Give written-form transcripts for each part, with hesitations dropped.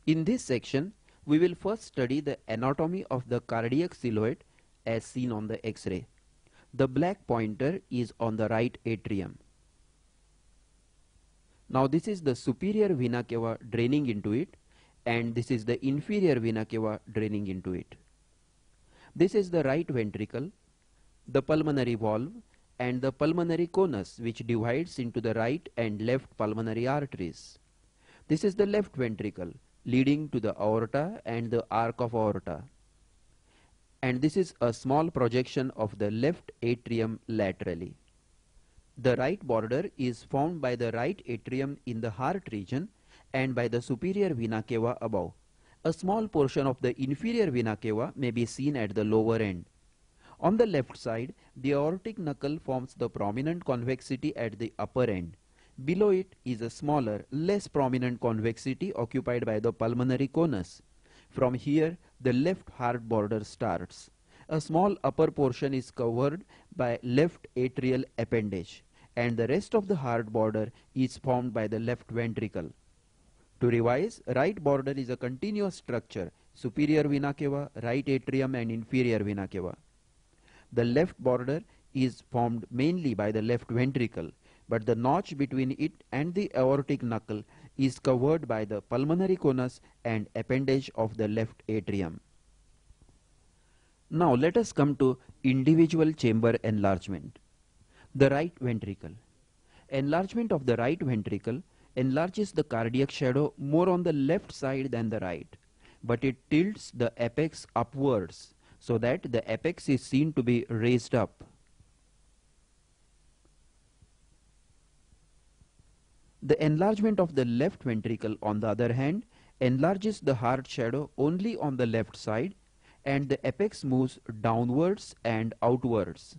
In this section, we will first study the anatomy of the cardiac silhouette as seen on the X-ray. The black pointer is on the right atrium. Now this is the superior vena cava draining into it, and this is the inferior vena cava draining into it. This is the right ventricle, the pulmonary valve, and the pulmonary conus, which divides into the right and left pulmonary arteries. This is the left ventricle leading to the aorta and the arc of aorta. And this is a small projection of the left atrium laterally. The right border is formed by the right atrium in the heart region and by the superior vena cava above. A small portion of the inferior vena cava may be seen at the lower end. On the left side, the aortic knuckle forms the prominent convexity at the upper end. Below it is a smaller, less prominent convexity occupied by the pulmonary conus. From here, the left heart border starts. A small upper portion is covered by left atrial appendage, and the rest of the heart border is formed by the left ventricle. To revise, right border is a continuous structure, superior vena cava, right atrium and inferior vena cava. The left border is formed mainly by the left ventricle, but the notch between it and the aortic knuckle is covered by the pulmonary conus and appendage of the left atrium. Now let us come to individual chamber enlargement. The right ventricle. Enlargement of the right ventricle enlarges the cardiac shadow more on the left side than the right, but it tilts the apex upwards so that the apex is seen to be raised up. The enlargement of the left ventricle, on the other hand, enlarges the heart shadow only on the left side, and the apex moves downwards and outwards.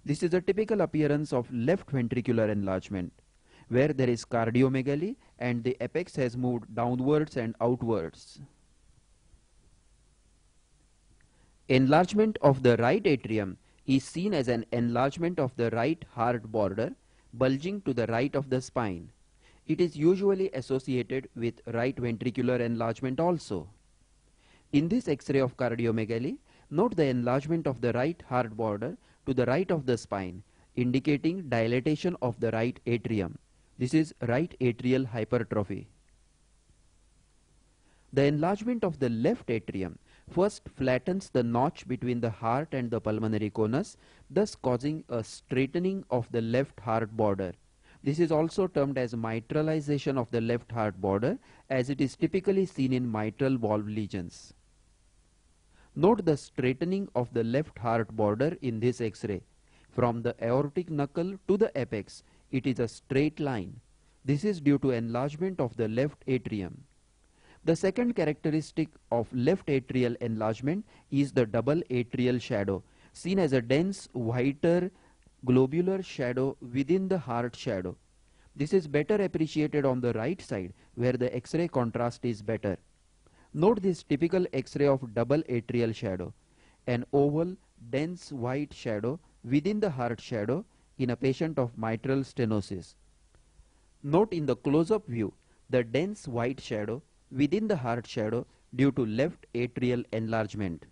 This is a typical appearance of left ventricular enlargement, where there is cardiomegaly and the apex has moved downwards and outwards. Enlargement of the right atrium is seen as an enlargement of the right heart border bulging to the right of the spine. It is usually associated with right ventricular enlargement also. In this X-ray of cardiomegaly, note the enlargement of the right heart border to the right of the spine, indicating dilatation of the right atrium. This is right atrial hypertrophy. The enlargement of the left atrium first flattens the notch between the heart and the pulmonary conus, thus causing a straightening of the left heart border. This is also termed as mitralization of the left heart border, as it is typically seen in mitral valve lesions. Note the straightening of the left heart border in this X-ray. From the aortic knuckle to the apex, it is a straight line. This is due to enlargement of the left atrium. The second characteristic of left atrial enlargement is the double atrial shadow, seen as a dense, whiter, globular shadow within the heart shadow. This is better appreciated on the right side, where the X-ray contrast is better. Note this typical X-ray of double atrial shadow, an oval, dense white shadow within the heart shadow in a patient of mitral stenosis. Note in the close-up view the dense white shadow within the heart shadow due to left atrial enlargement.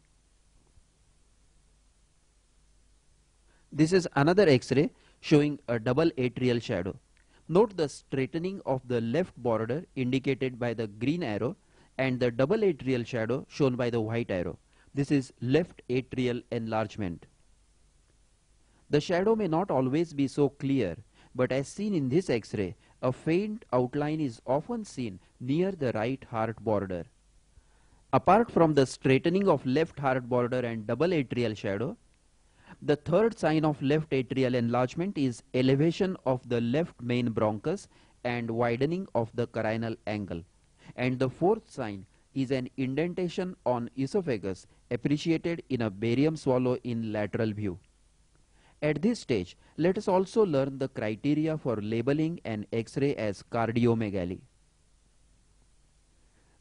This is another X-ray showing a double atrial shadow. Note the straightening of the left border indicated by the green arrow and the double atrial shadow shown by the white arrow. This is left atrial enlargement. The shadow may not always be so clear, but as seen in this X-ray, a faint outline is often seen near the right heart border. Apart from the straightening of left heart border and double atrial shadow, the third sign of left atrial enlargement is elevation of the left main bronchus and widening of the carinal angle. And the fourth sign is an indentation on esophagus appreciated in a barium swallow in lateral view. At this stage, let us also learn the criteria for labeling an X-ray as cardiomegaly.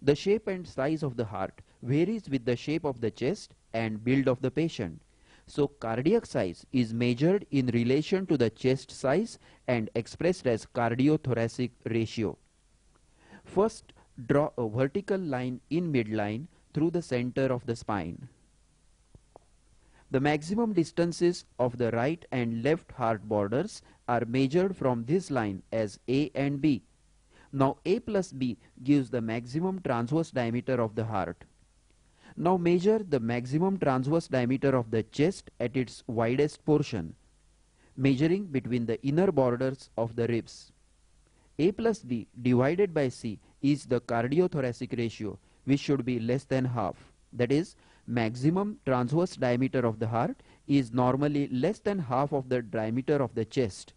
The shape and size of the heart varies with the shape of the chest and build of the patient. So cardiac size is measured in relation to the chest size and expressed as cardiothoracic ratio. First, Draw a vertical line in midline through the center of the spine. The maximum distances of the right and left heart borders are measured from this line as A and B. Now A plus B gives the maximum transverse diameter of the heart. Now measure the maximum transverse diameter of the chest at its widest portion, measuring between the inner borders of the ribs. A plus B divided by C is the cardiothoracic ratio, which should be less than half. That is, maximum transverse diameter of the heart is normally less than half of the diameter of the chest.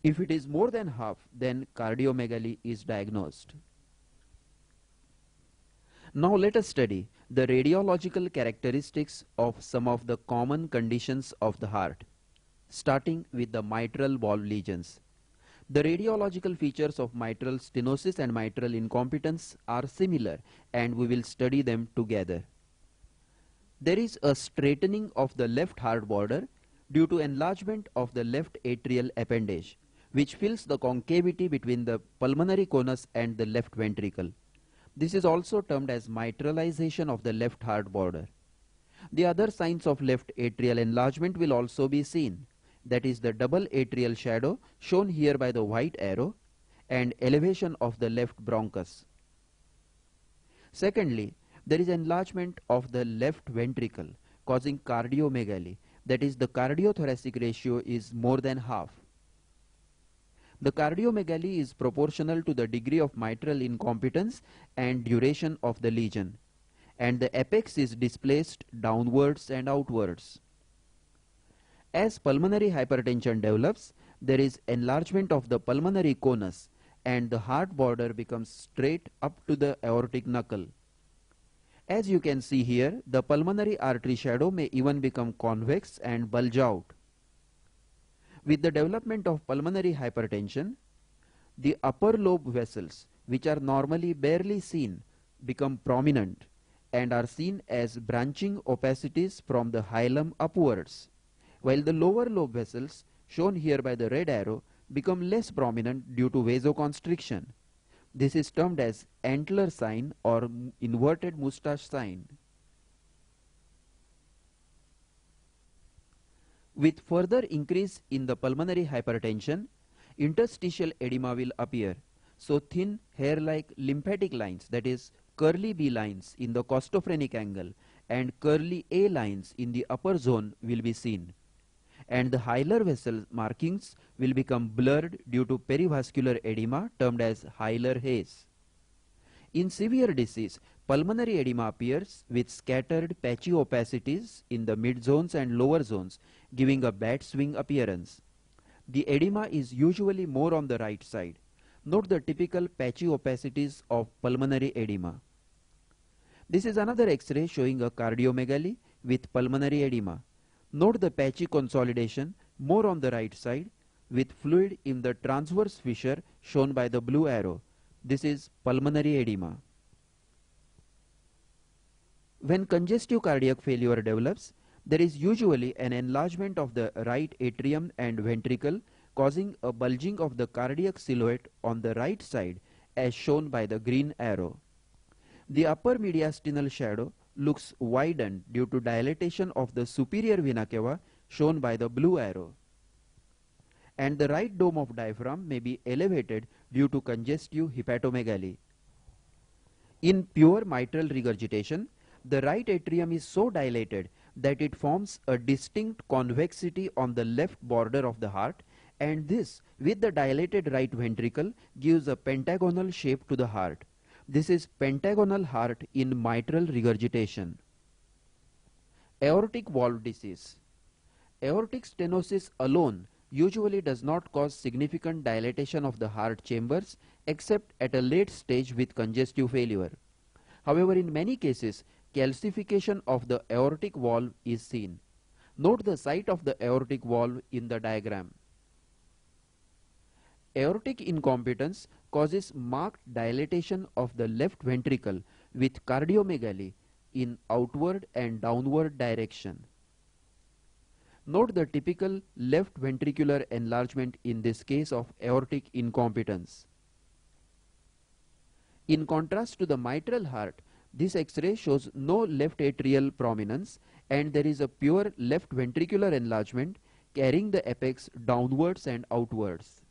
If it is more than half, then cardiomegaly is diagnosed. Now let us study the radiological characteristics of some of the common conditions of the heart, starting with the mitral valve lesions. The radiological features of mitral stenosis and mitral incompetence are similar, and we will study them together. There is a straightening of the left heart border due to enlargement of the left atrial appendage, which fills the concavity between the pulmonary conus and the left ventricle. This is also termed as mitralization of the left heart border. The other signs of left atrial enlargement will also be seen. That is the double atrial shadow shown here by the white arrow and elevation of the left bronchus. Secondly, there is enlargement of the left ventricle causing cardiomegaly. That is, the cardiothoracic ratio is more than half. The cardiomegaly is proportional to the degree of mitral incompetence and duration of the lesion, and the apex is displaced downwards and outwards. As pulmonary hypertension develops, there is enlargement of the pulmonary conus and the heart border becomes straight up to the aortic knuckle. As you can see here, the pulmonary artery shadow may even become convex and bulge out. With the development of pulmonary hypertension, the upper lobe vessels, which are normally barely seen, become prominent and are seen as branching opacities from the hilum upwards, while the lower lobe vessels, shown here by the red arrow, become less prominent due to vasoconstriction. This is termed as antler sign or inverted moustache sign. With further increase in the pulmonary hypertension, interstitial edema will appear. So thin hair-like lymphatic lines, that is curly B lines in the costophrenic angle and curly A lines in the upper zone will be seen. And the hilar vessel markings will become blurred due to perivascular edema termed as hilar haze. In severe disease, pulmonary edema appears with scattered patchy opacities in the mid zones and lower zones, giving a bat swing appearance. The edema is usually more on the right side. Note the typical patchy opacities of pulmonary edema. This is another X-ray showing a cardiomegaly with pulmonary edema. Note the patchy consolidation more on the right side with fluid in the transverse fissure shown by the blue arrow. This is pulmonary edema. When congestive cardiac failure develops, there is usually an enlargement of the right atrium and ventricle causing a bulging of the cardiac silhouette on the right side as shown by the green arrow. The upper mediastinal shadow looks widened due to dilatation of the superior vena cava shown by the blue arrow. And the right dome of diaphragm may be elevated due to congestive hepatomegaly. In pure mitral regurgitation, the right atrium is so dilated that it forms a distinct convexity on the left border of the heart, and this, with the dilated right ventricle, gives a pentagonal shape to the heart. This is pentagonal heart in mitral regurgitation. Aortic valve disease. Aortic stenosis alone usually does not cause significant dilatation of the heart chambers except at a late stage with congestive failure. However, in many cases, calcification of the aortic valve is seen. Note the site of the aortic valve in the diagram. Aortic incompetence causes marked dilatation of the left ventricle with cardiomegaly in outward and downward direction. Note the typical left ventricular enlargement in this case of aortic incompetence. In contrast to the mitral heart, this X-ray shows no left atrial prominence and there is a pure left ventricular enlargement carrying the apex downwards and outwards.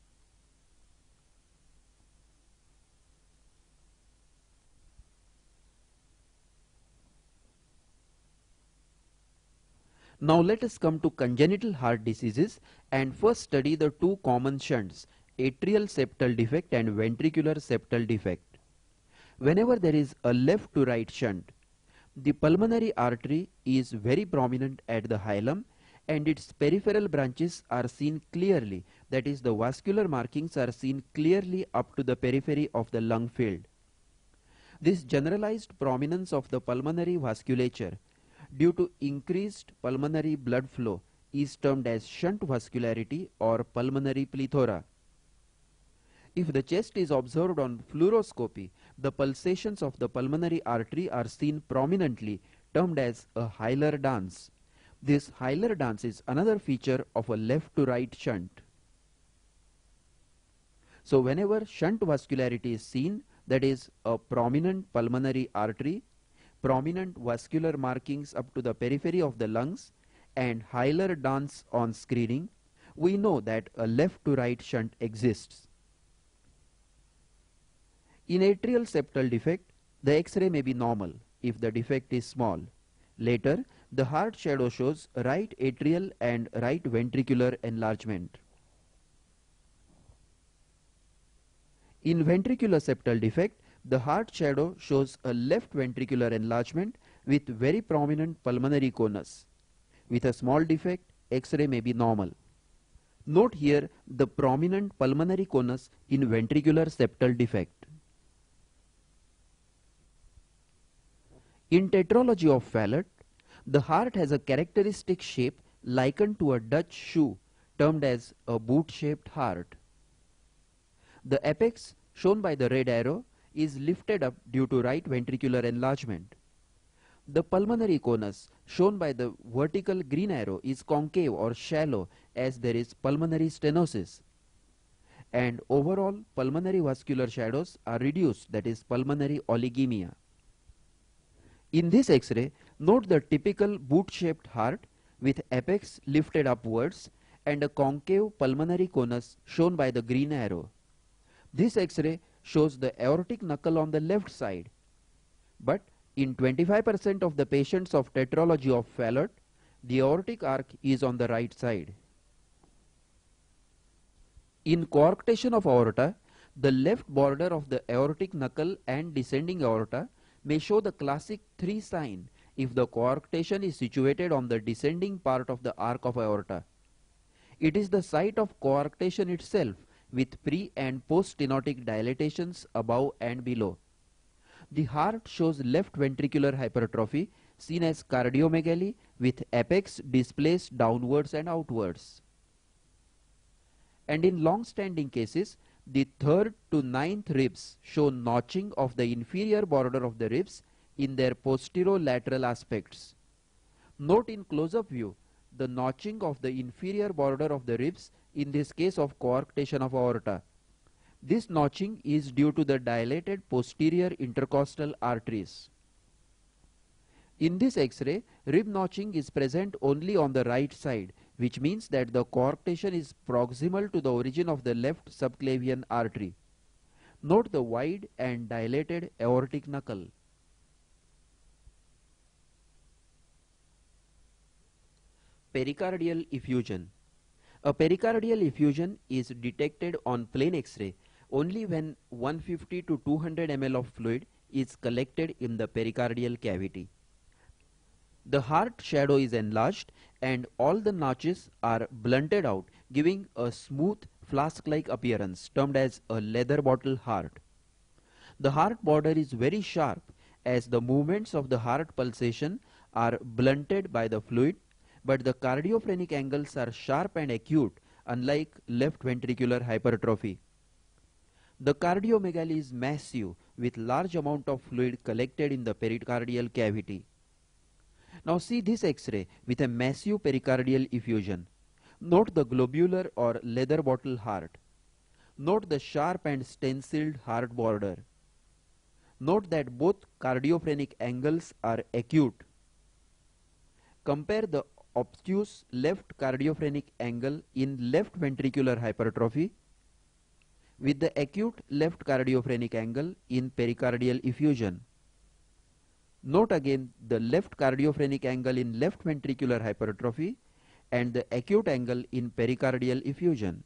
Now let us come to congenital heart diseases and first study the two common shunts, atrial septal defect and ventricular septal defect. Whenever there is a left to right shunt, the pulmonary artery is very prominent at the hilum and its peripheral branches are seen clearly, that is the vascular markings are seen clearly up to the periphery of the lung field. This generalized prominence of the pulmonary vasculature due to increased pulmonary blood flow is termed as shunt vascularity or pulmonary plethora. If the chest is observed on fluoroscopy, the pulsations of the pulmonary artery are seen prominently, termed as a hilar dance. This hilar dance is another feature of a left to right shunt. So whenever shunt vascularity is seen, that is a prominent pulmonary artery, prominent vascular markings up to the periphery of the lungs, and hilar dance on screening, we know that a left to right shunt exists. In atrial septal defect, the X-ray may be normal if the defect is small. Later, the heart shadow shows right atrial and right ventricular enlargement. In ventricular septal defect, the heart shadow shows a left ventricular enlargement with very prominent pulmonary conus. With a small defect, X-ray may be normal. Note here the prominent pulmonary conus in ventricular septal defect. In tetralogy of Fallot, the heart has a characteristic shape likened to a Dutch shoe, termed as a boot-shaped heart. The apex, shown by the red arrow, is lifted up due to right ventricular enlargement. The pulmonary conus, shown by the vertical green arrow, is concave or shallow as there is pulmonary stenosis. And overall pulmonary vascular shadows are reduced, that is pulmonary oligemia. In this X-ray, note the typical boot-shaped heart with apex lifted upwards and a concave pulmonary conus shown by the green arrow. This X-ray shows the aortic knuckle on the left side, but in 25% of the patients of tetralogy of Fallot, the aortic arc is on the right side. In coarctation of aorta, the left border of the aortic knuckle and descending aorta may show the classic 3 sign if the coarctation is situated on the descending part of the arc of aorta. It is the site of coarctation itself with pre and post stenotic dilatations above and below. The heart shows left ventricular hypertrophy seen as cardiomegaly with apex displaced downwards and outwards. And in long-standing cases, the 3rd to 9th ribs show notching of the inferior border of the ribs in their posterolateral aspects. Note in close-up view the notching of the inferior border of the ribs in this case of coarctation of aorta. This notching is due to the dilated posterior intercostal arteries. In this X-ray, rib notching is present only on the right side, which means that the coarctation is proximal to the origin of the left subclavian artery. Note the wide and dilated aortic knuckle. Pericardial effusion. A pericardial effusion is detected on plain X-ray only when 150 to 200 ml of fluid is collected in the pericardial cavity. The heart shadow is enlarged and all the notches are blunted out, giving a smooth flask-like appearance termed as a leather bottle heart. The heart border is very sharp as the movements of the heart pulsation are blunted by the fluid, but the cardiophrenic angles are sharp and acute, unlike left ventricular hypertrophy. The cardiomegaly is massive with large amount of fluid collected in the pericardial cavity. Now see this X-ray with a massive pericardial effusion. Note the globular or leather bottle heart. Note the sharp and stenciled heart border. Note that both cardiophrenic angles are acute. Compare the obtuse left cardiophrenic angle in left ventricular hypertrophy with the acute left cardiophrenic angle in pericardial effusion. Note again the left cardiophrenic angle in left ventricular hypertrophy and the acute angle in pericardial effusion.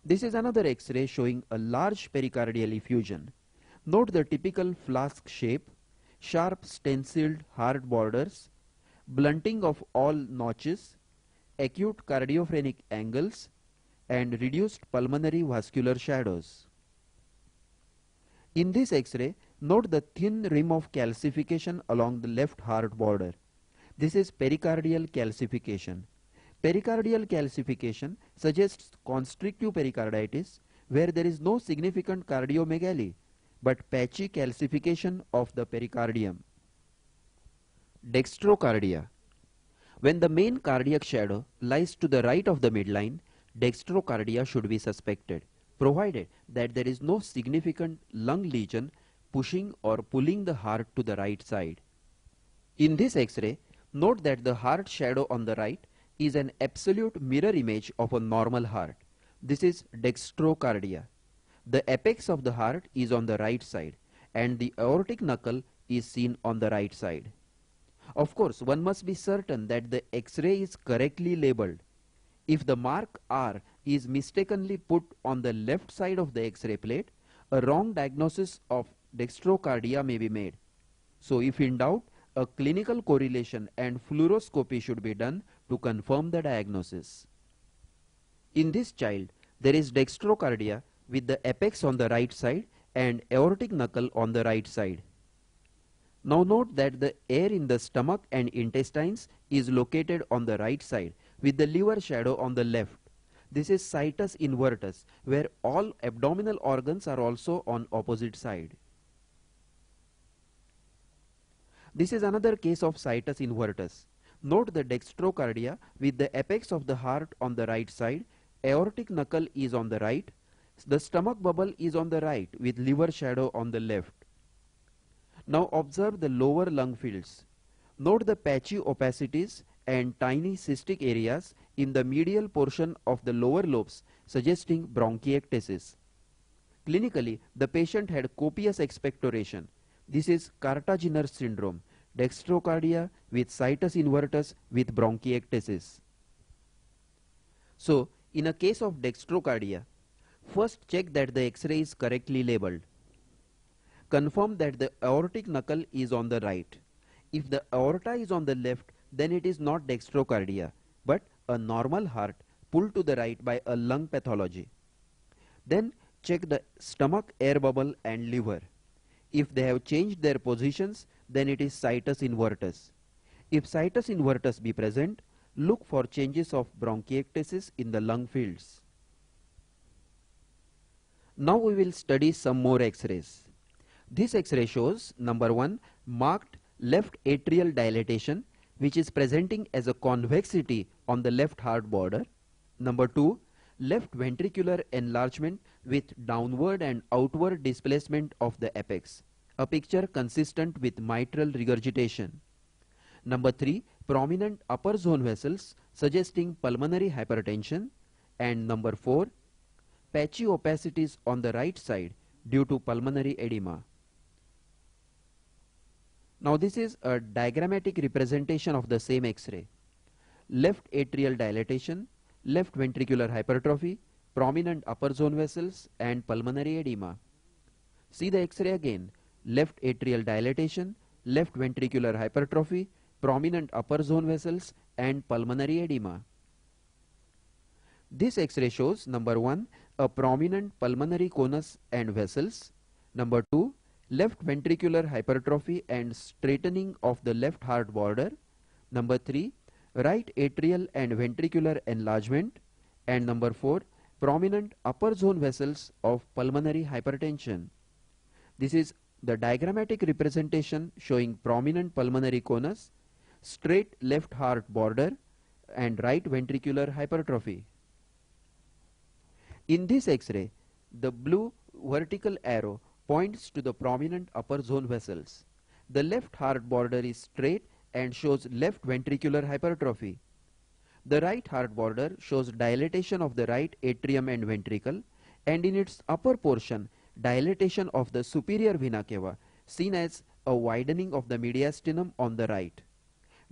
This is another X-ray showing a large pericardial effusion. Note the typical flask shape, sharp stenciled hard borders, blunting of all notches, acute cardiophrenic angles, and reduced pulmonary vascular shadows. In this X-ray, note the thin rim of calcification along the left heart border. This is pericardial calcification. Pericardial calcification suggests constrictive pericarditis where there is no significant cardiomegaly but patchy calcification of the pericardium. Dextrocardia. When the main cardiac shadow lies to the right of the midline, dextrocardia should be suspected, provided that there is no significant lung lesion pushing or pulling the heart to the right side. In this X-ray, note that the heart shadow on the right is an absolute mirror image of a normal heart. This is dextrocardia. The apex of the heart is on the right side and the aortic knuckle is seen on the right side. Of course, one must be certain that the X-ray is correctly labeled. If the mark R is mistakenly put on the left side of the X-ray plate, a wrong diagnosis of dextrocardia may be made. So if in doubt, a clinical correlation and fluoroscopy should be done to confirm the diagnosis. In this child, there is dextrocardia with the apex on the right side and aortic knuckle on the right side. Now note that the air in the stomach and intestines is located on the right side with the liver shadow on the left. This is situs invertus where all abdominal organs are also on opposite side. This is another case of situs invertus. Note the dextrocardia with the apex of the heart on the right side, aortic knuckle is on the right, the stomach bubble is on the right with liver shadow on the left. Now observe the lower lung fields. Note the patchy opacities and tiny cystic areas in the medial portion of the lower lobes suggesting bronchiectasis. Clinically, the patient had copious expectoration. This is Cartaginer syndrome, dextrocardia with situs invertus with bronchiectasis. So, in a case of dextrocardia, first check that the X-ray is correctly labeled. Confirm that the aortic knuckle is on the right. If the aorta is on the left, then it is not dextrocardia, but a normal heart pulled to the right by a lung pathology. Then check the stomach air bubble and liver. If they have changed their positions, then it is situs invertus. If situs invertus be present, look for changes of bronchiectasis in the lung fields. Now we will study some more X-rays. This X-ray shows, number 1, marked left atrial dilatation which is presenting as a convexity on the left heart border. Number 2, left ventricular enlargement with downward and outward displacement of the apex, a picture consistent with mitral regurgitation. Number 3, prominent upper zone vessels suggesting pulmonary hypertension. And number 4, patchy opacities on the right side due to pulmonary edema. Now this is a diagrammatic representation of the same X-ray. Left atrial dilatation, left ventricular hypertrophy, prominent upper zone vessels and pulmonary edema. See the X-ray again. Left atrial dilatation, left ventricular hypertrophy, prominent upper zone vessels and pulmonary edema. This X-ray shows, number 1, a prominent pulmonary conus and vessels. Number 2, left ventricular hypertrophy and straightening of the left heart border. Number 3, right atrial and ventricular enlargement. And number 4, prominent upper zone vessels of pulmonary hypertension. This is the diagrammatic representation showing prominent pulmonary conus, straight left heart border and right ventricular hypertrophy. In this X-ray, the blue vertical arrow points to the prominent upper zone vessels. The left heart border is straight and shows left ventricular hypertrophy. The right heart border shows dilatation of the right atrium and ventricle, and in its upper portion, dilatation of the superior vena cava, seen as a widening of the mediastinum on the right.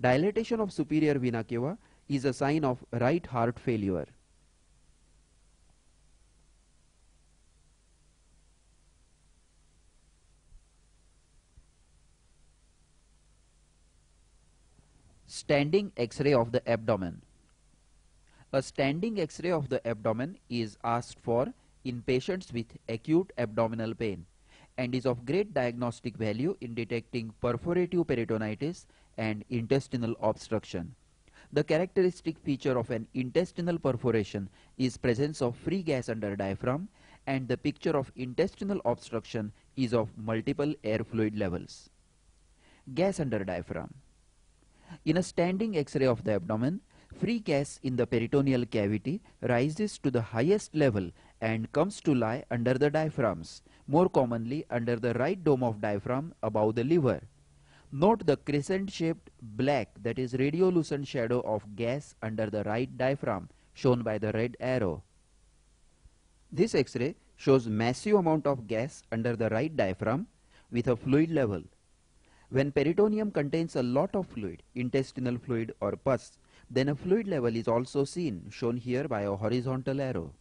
Dilatation of superior vena cava is a sign of right heart failure. Standing X-ray of the abdomen. A standing X-ray of the abdomen is asked for in patients with acute abdominal pain and is of great diagnostic value in detecting perforative peritonitis and intestinal obstruction. The characteristic feature of an intestinal perforation is presence of free gas under diaphragm, and the picture of intestinal obstruction is of multiple air fluid levels. Gas under diaphragm. In a standing X-ray of the abdomen, free gas in the peritoneal cavity rises to the highest level and comes to lie under the diaphragms, more commonly under the right dome of diaphragm above the liver. Note the crescent-shaped black, that is radiolucent shadow of gas under the right diaphragm, shown by the red arrow. This X-ray shows massive amount of gas under the right diaphragm with a fluid level. When peritoneum contains a lot of fluid, intestinal fluid or pus, then a fluid level is also seen, shown here by a horizontal arrow.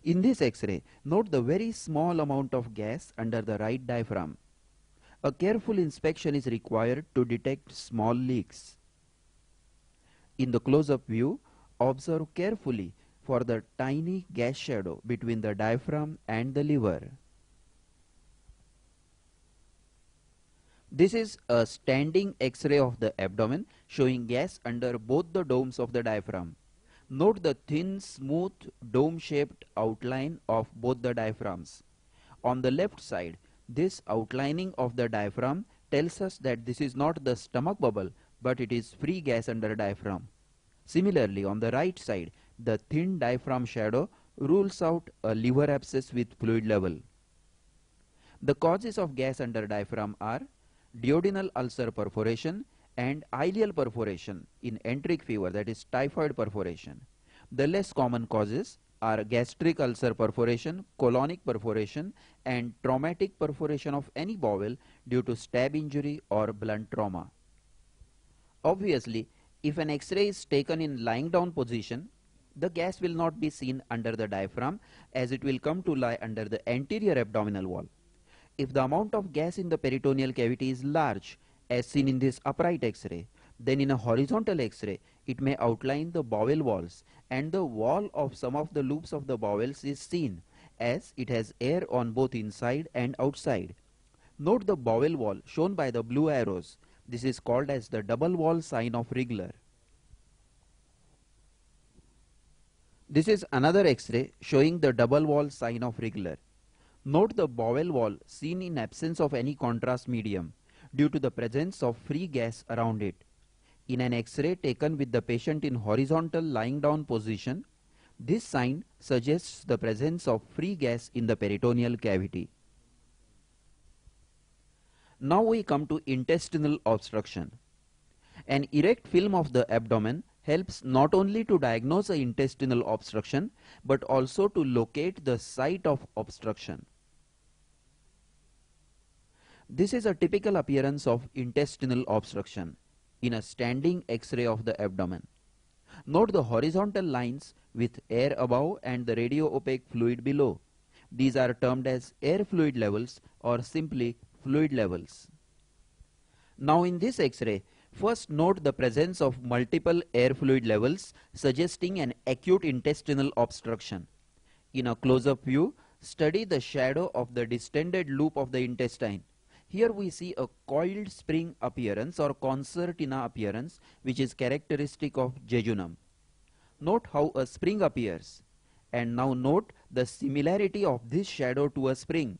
In this X-ray, note the very small amount of gas under the right diaphragm. A careful inspection is required to detect small leaks. In the close-up view, observe carefully for the tiny gas shadow between the diaphragm and the liver. This is a standing X-ray of the abdomen showing gas under both the domes of the diaphragm. Note the thin, smooth, dome-shaped outline of both the diaphragms. On the left side, this outlining of the diaphragm tells us that this is not the stomach bubble, but it is free gas under diaphragm. Similarly, on the right side, the thin diaphragm shadow rules out a liver abscess with fluid level. The causes of gas under diaphragm are duodenal ulcer perforation and ileal perforation in enteric fever, that is typhoid perforation. The less common causes are gastric ulcer perforation, colonic perforation, and traumatic perforation of any bowel due to stab injury or blunt trauma. Obviously, if an X-ray is taken in lying down position, the gas will not be seen under the diaphragm, as it will come to lie under the anterior abdominal wall. If the amount of gas in the peritoneal cavity is large, as seen in this upright X-ray, then in a horizontal X-ray, it may outline the bowel walls, and the wall of some of the loops of the bowels is seen, as it has air on both inside and outside. Note the bowel wall shown by the blue arrows. This is called as the double wall sign of Rigler. This is another X-ray showing the double wall sign of Rigler. Note the bowel wall seen in absence of any contrast medium due to the presence of free gas around it. In an X-ray taken with the patient in horizontal lying down position, this sign suggests the presence of free gas in the peritoneal cavity. Now we come to intestinal obstruction. An erect film of the abdomen helps not only to diagnose the intestinal obstruction but also to locate the site of obstruction. This is a typical appearance of intestinal obstruction in a standing X-ray of the abdomen. Note the horizontal lines with air above and the radio-opaque fluid below. These are termed as air fluid levels or simply fluid levels. Now in this X-ray, first note the presence of multiple air fluid levels suggesting an acute intestinal obstruction. In a close-up view, study the shadow of the distended loop of the intestine. Here we see a coiled spring appearance or concertina appearance, which is characteristic of jejunum. Note how a spring appears, and now note the similarity of this shadow to a spring.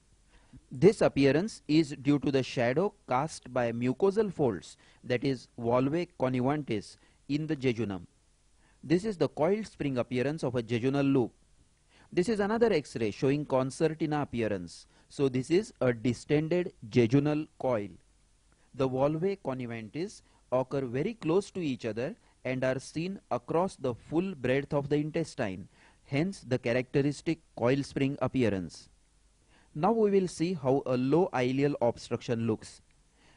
This appearance is due to the shadow cast by mucosal folds, that is volvae connivantis, in the jejunum. This is the coiled spring appearance of a jejunal loop. This is another X-ray showing concertina appearance. So this is a distended jejunal coil. The valvae conniventis occur very close to each other and are seen across the full breadth of the intestine, hence the characteristic coil spring appearance. Now we will see how a low ileal obstruction looks.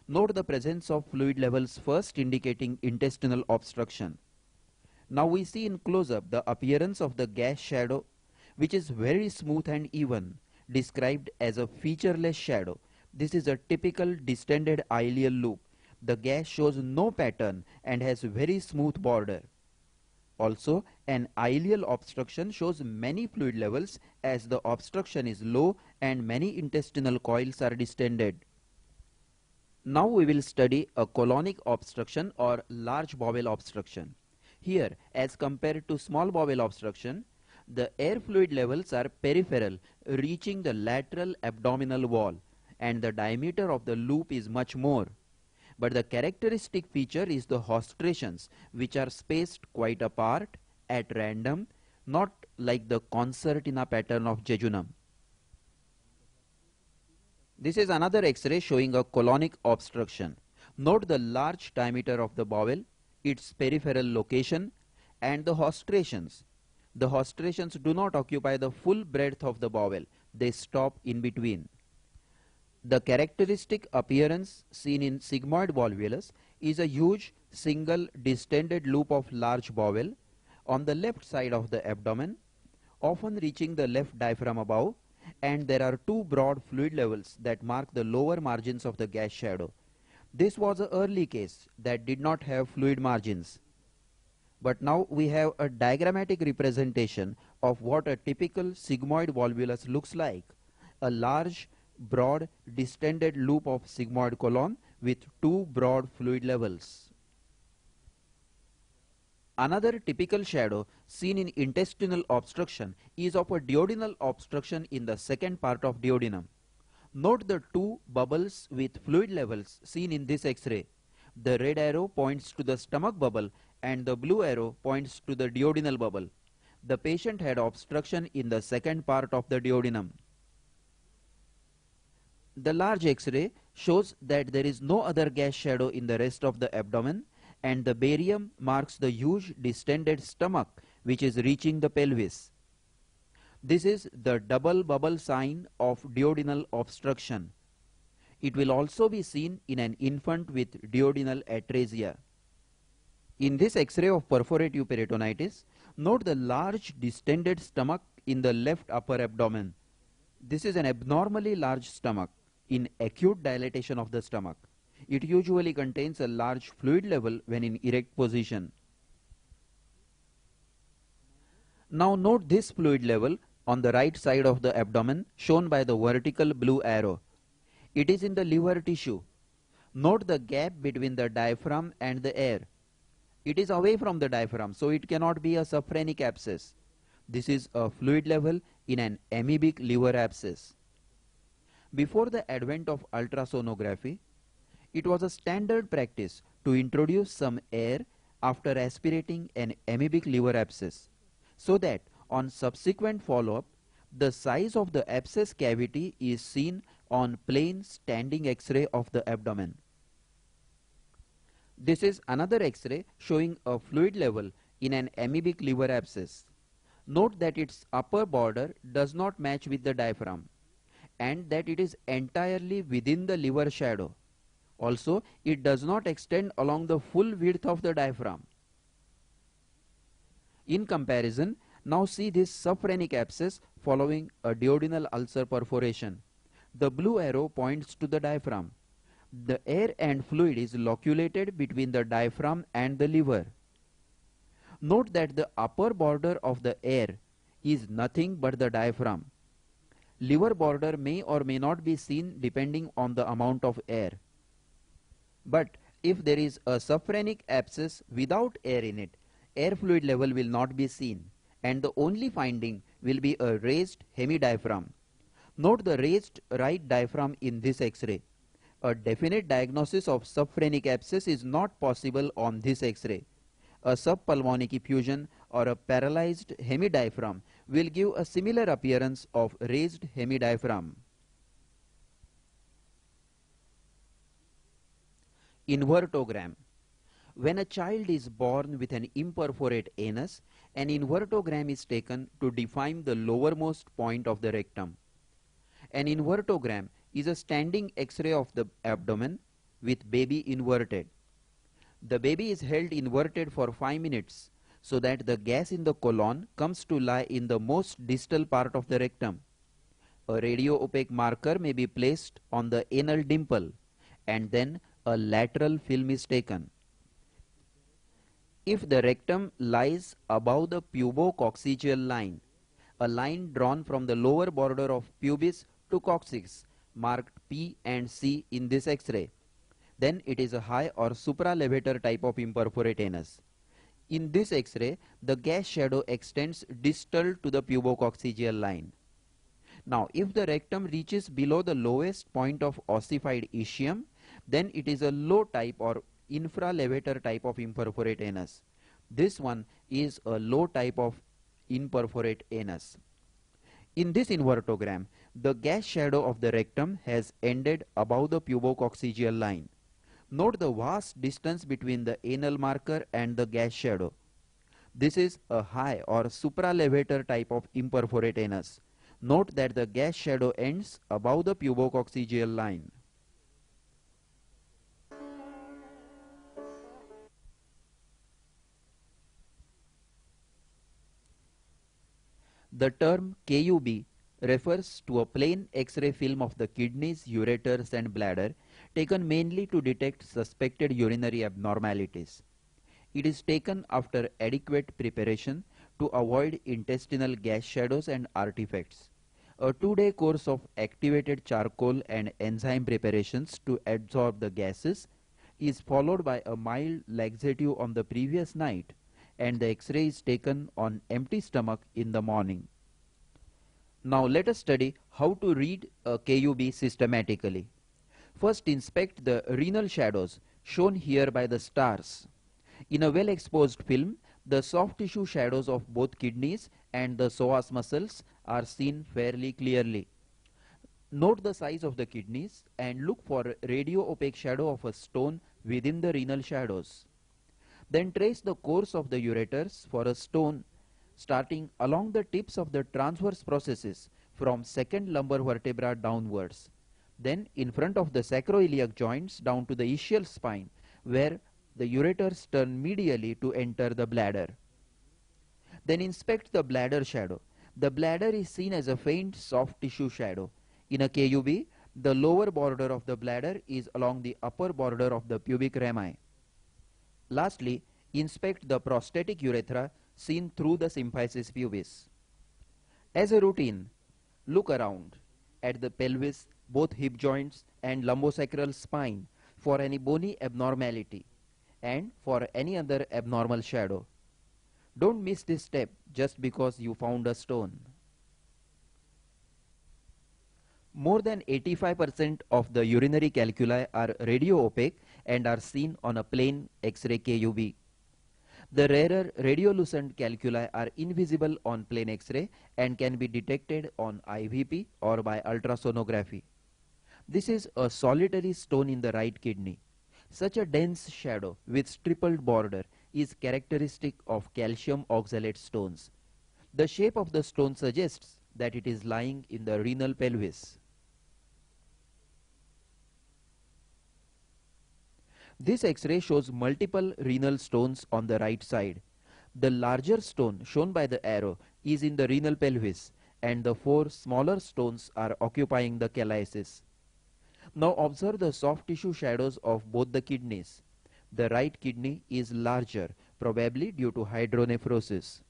Note the presence of fluid levels first indicating intestinal obstruction. Now we see in close-up the appearance of the gas shadow, which is very smooth and even, described as a featureless shadow. This is a typical distended ileal loop. The gas shows no pattern and has very smooth border. Also, an ileal obstruction shows many fluid levels as the obstruction is low and many intestinal coils are distended. Now we will study a colonic obstruction or large bowel obstruction. Here, as compared to small bowel obstruction, the air fluid levels are peripheral, reaching the lateral abdominal wall, and the diameter of the loop is much more. But the characteristic feature is the hostrations, which are spaced quite apart at random, not like the concertina pattern of jejunum. This is another X-ray showing a colonic obstruction. Note the large diameter of the bowel, its peripheral location, and the hostrations. The hostrations do not occupy the full breadth of the bowel, they stop in between. The characteristic appearance seen in sigmoid volvulus is a huge single distended loop of large bowel on the left side of the abdomen, often reaching the left diaphragm above, and there are two broad fluid levels that mark the lower margins of the gas shadow. This was an early case that did not have fluid margins. But now we have a diagrammatic representation of what a typical sigmoid volvulus looks like. A large, broad, distended loop of sigmoid colon with two broad fluid levels. Another typical shadow seen in intestinal obstruction is of a duodenal obstruction in the second part of duodenum. Note the two bubbles with fluid levels seen in this X-ray. The red arrow points to the stomach bubble and the blue arrow points to the duodenal bubble. The patient had obstruction in the second part of the duodenum. The large X-ray shows that there is no other gas shadow in the rest of the abdomen, and the barium marks the huge distended stomach which is reaching the pelvis. This is the double bubble sign of duodenal obstruction. It will also be seen in an infant with duodenal atresia. In this X-ray of perforative peritonitis, note the large distended stomach in the left upper abdomen. This is an abnormally large stomach in acute dilatation of the stomach. It usually contains a large fluid level when in erect position. Now note this fluid level on the right side of the abdomen shown by the vertical blue arrow. It is in the liver tissue. Note the gap between the diaphragm and the air. It is away from the diaphragm, so it cannot be a subphrenic abscess. This is a fluid level in an amoebic liver abscess. Before the advent of ultrasonography, it was a standard practice to introduce some air after aspirating an amoebic liver abscess, so that on subsequent follow-up, the size of the abscess cavity is seen on plain standing X-ray of the abdomen. This is another X-ray showing a fluid level in an amoebic liver abscess. Note that its upper border does not match with the diaphragm, and that it is entirely within the liver shadow. Also, it does not extend along the full width of the diaphragm. In comparison, now see this subphrenic abscess following a duodenal ulcer perforation. The blue arrow points to the diaphragm. The air and fluid is loculated between the diaphragm and the liver. Note that the upper border of the air is nothing but the diaphragm. Liver border may or may not be seen depending on the amount of air. But if there is a subphrenic abscess without air in it, air fluid level will not be seen, and the only finding will be a raised hemidiaphragm. Note the raised right diaphragm in this X-ray. A definite diagnosis of subphrenic abscess is not possible on this X-ray. A subpulmonic effusion or a paralyzed hemidiaphragm will give a similar appearance of raised hemidiaphragm. Invertogram. When a child is born with an imperforate anus, an invertogram is taken to define the lowermost point of the rectum. An invertogram is a standing X-ray of the abdomen with baby inverted. The baby is held inverted for 5 minutes so that the gas in the colon comes to lie in the most distal part of the rectum. A radio-opaque marker may be placed on the anal dimple and then a lateral film is taken. If the rectum lies above the pubococcygeal line, a line drawn from the lower border of pubis to coccyx marked P and C in this X-ray, then it is a high or supralevator type of imperforate anus. In this X-ray, the gas shadow extends distal to the pubococcygeal line. Now, if the rectum reaches below the lowest point of ossified ischium, then it is a low type or infralevator type of imperforate anus. This one is a low type of imperforate anus. In this invertogram, the gas shadow of the rectum has ended above the pubococcygeal line. Note the vast distance between the anal marker and the gas shadow. This is a high or supralevator type of imperforate anus. Note that the gas shadow ends above the pubococcygeal line. The term KUB refers to a plain X-ray film of the kidneys, ureters and bladder taken mainly to detect suspected urinary abnormalities. It is taken after adequate preparation to avoid intestinal gas shadows and artifacts. A 2-day course of activated charcoal and enzyme preparations to absorb the gases is followed by a mild laxative on the previous night, and the X-ray is taken on empty stomach in the morning. Now let us study how to read a KUB systematically. First, inspect the renal shadows shown here by the stars. In a well-exposed film, the soft tissue shadows of both kidneys and the psoas muscles are seen fairly clearly. Note the size of the kidneys and look for radio-opaque shadow of a stone within the renal shadows. Then trace the course of the ureters for a stone starting along the tips of the transverse processes from second lumbar vertebra downwards. Then in front of the sacroiliac joints down to the ischial spine, where the ureters turn medially to enter the bladder. Then inspect the bladder shadow. The bladder is seen as a faint soft tissue shadow. In a KUB, the lower border of the bladder is along the upper border of the pubic rami. Lastly, inspect the prostatic urethra seen through the symphysis pubis. As a routine, look around at the pelvis, both hip joints and lumbosacral spine for any bony abnormality and for any other abnormal shadow. Don't miss this step just because you found a stone. More than 85% of the urinary calculi are radio-opaque and are seen on a plain X-ray KUB. The rarer radiolucent calculi are invisible on plain X-ray and can be detected on IVP or by ultrasonography. This is a solitary stone in the right kidney. Such a dense shadow with stippled border is characteristic of calcium oxalate stones. The shape of the stone suggests that it is lying in the renal pelvis. This X-ray shows multiple renal stones on the right side. The larger stone shown by the arrow is in the renal pelvis and the 4 smaller stones are occupying the calyces. Now observe the soft tissue shadows of both the kidneys. The right kidney is larger, probably due to hydronephrosis.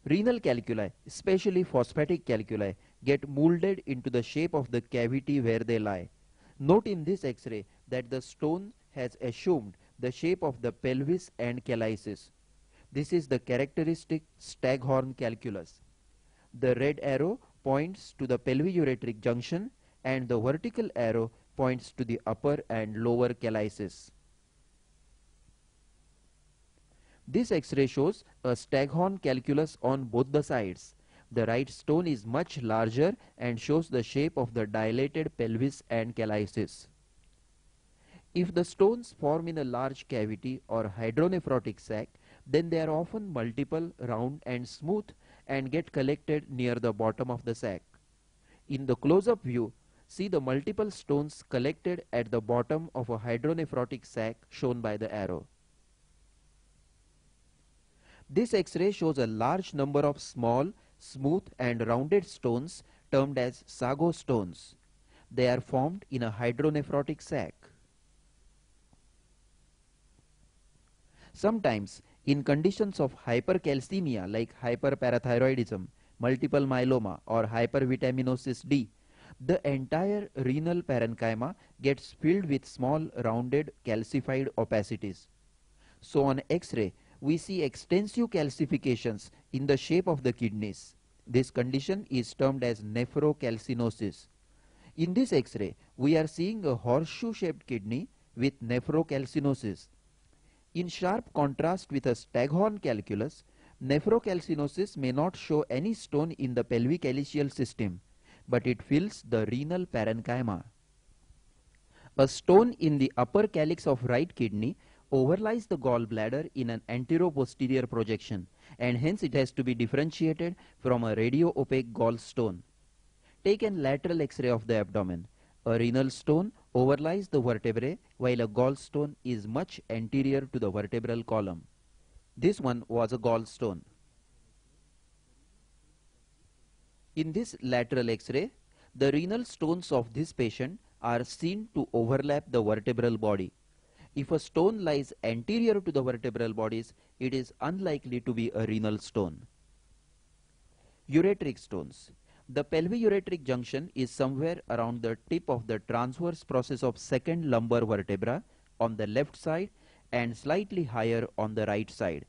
Renal calculi, especially phosphatic calculi, get molded into the shape of the cavity where they lie. Note in this X-ray that the stone has assumed the shape of the pelvis and calyces. This is the characteristic staghorn calculus. The red arrow points to the pelviureteric junction and the vertical arrow points to the upper and lower calyces. This X-ray shows a staghorn calculus on both the sides. The right stone is much larger and shows the shape of the dilated pelvis and calyces. If the stones form in a large cavity or hydronephrotic sac, then they are often multiple, round and smooth and get collected near the bottom of the sac. In the close-up view, see the multiple stones collected at the bottom of a hydronephrotic sac shown by the arrow. This X-ray shows a large number of small, smooth and rounded stones termed as sago stones. They are formed in a hydronephrotic sac. Sometimes, in conditions of hypercalcemia like hyperparathyroidism, multiple myeloma or hypervitaminosis D, the entire renal parenchyma gets filled with small rounded calcified opacities. So on X-ray, we see extensive calcifications in the shape of the kidneys. This condition is termed as nephrocalcinosis. In this X-ray, we are seeing a horseshoe-shaped kidney with nephrocalcinosis. In sharp contrast with a staghorn calculus, nephrocalcinosis may not show any stone in the pelvic calyceal system, but it fills the renal parenchyma. A stone in the upper calyx of right kidney overlies the gallbladder in an antero-posterior projection, and hence it has to be differentiated from a radio-opaque gallstone. Take an lateral X-ray of the abdomen. A renal stone overlies the vertebrae while a gallstone is much anterior to the vertebral column. This one was a gallstone. In this lateral X-ray, the renal stones of this patient are seen to overlap the vertebral body. If a stone lies anterior to the vertebral bodies, it is unlikely to be a renal stone. Ureteric stones. The pelviureteric junction is somewhere around the tip of the transverse process of second lumbar vertebra on the left side and slightly higher on the right side.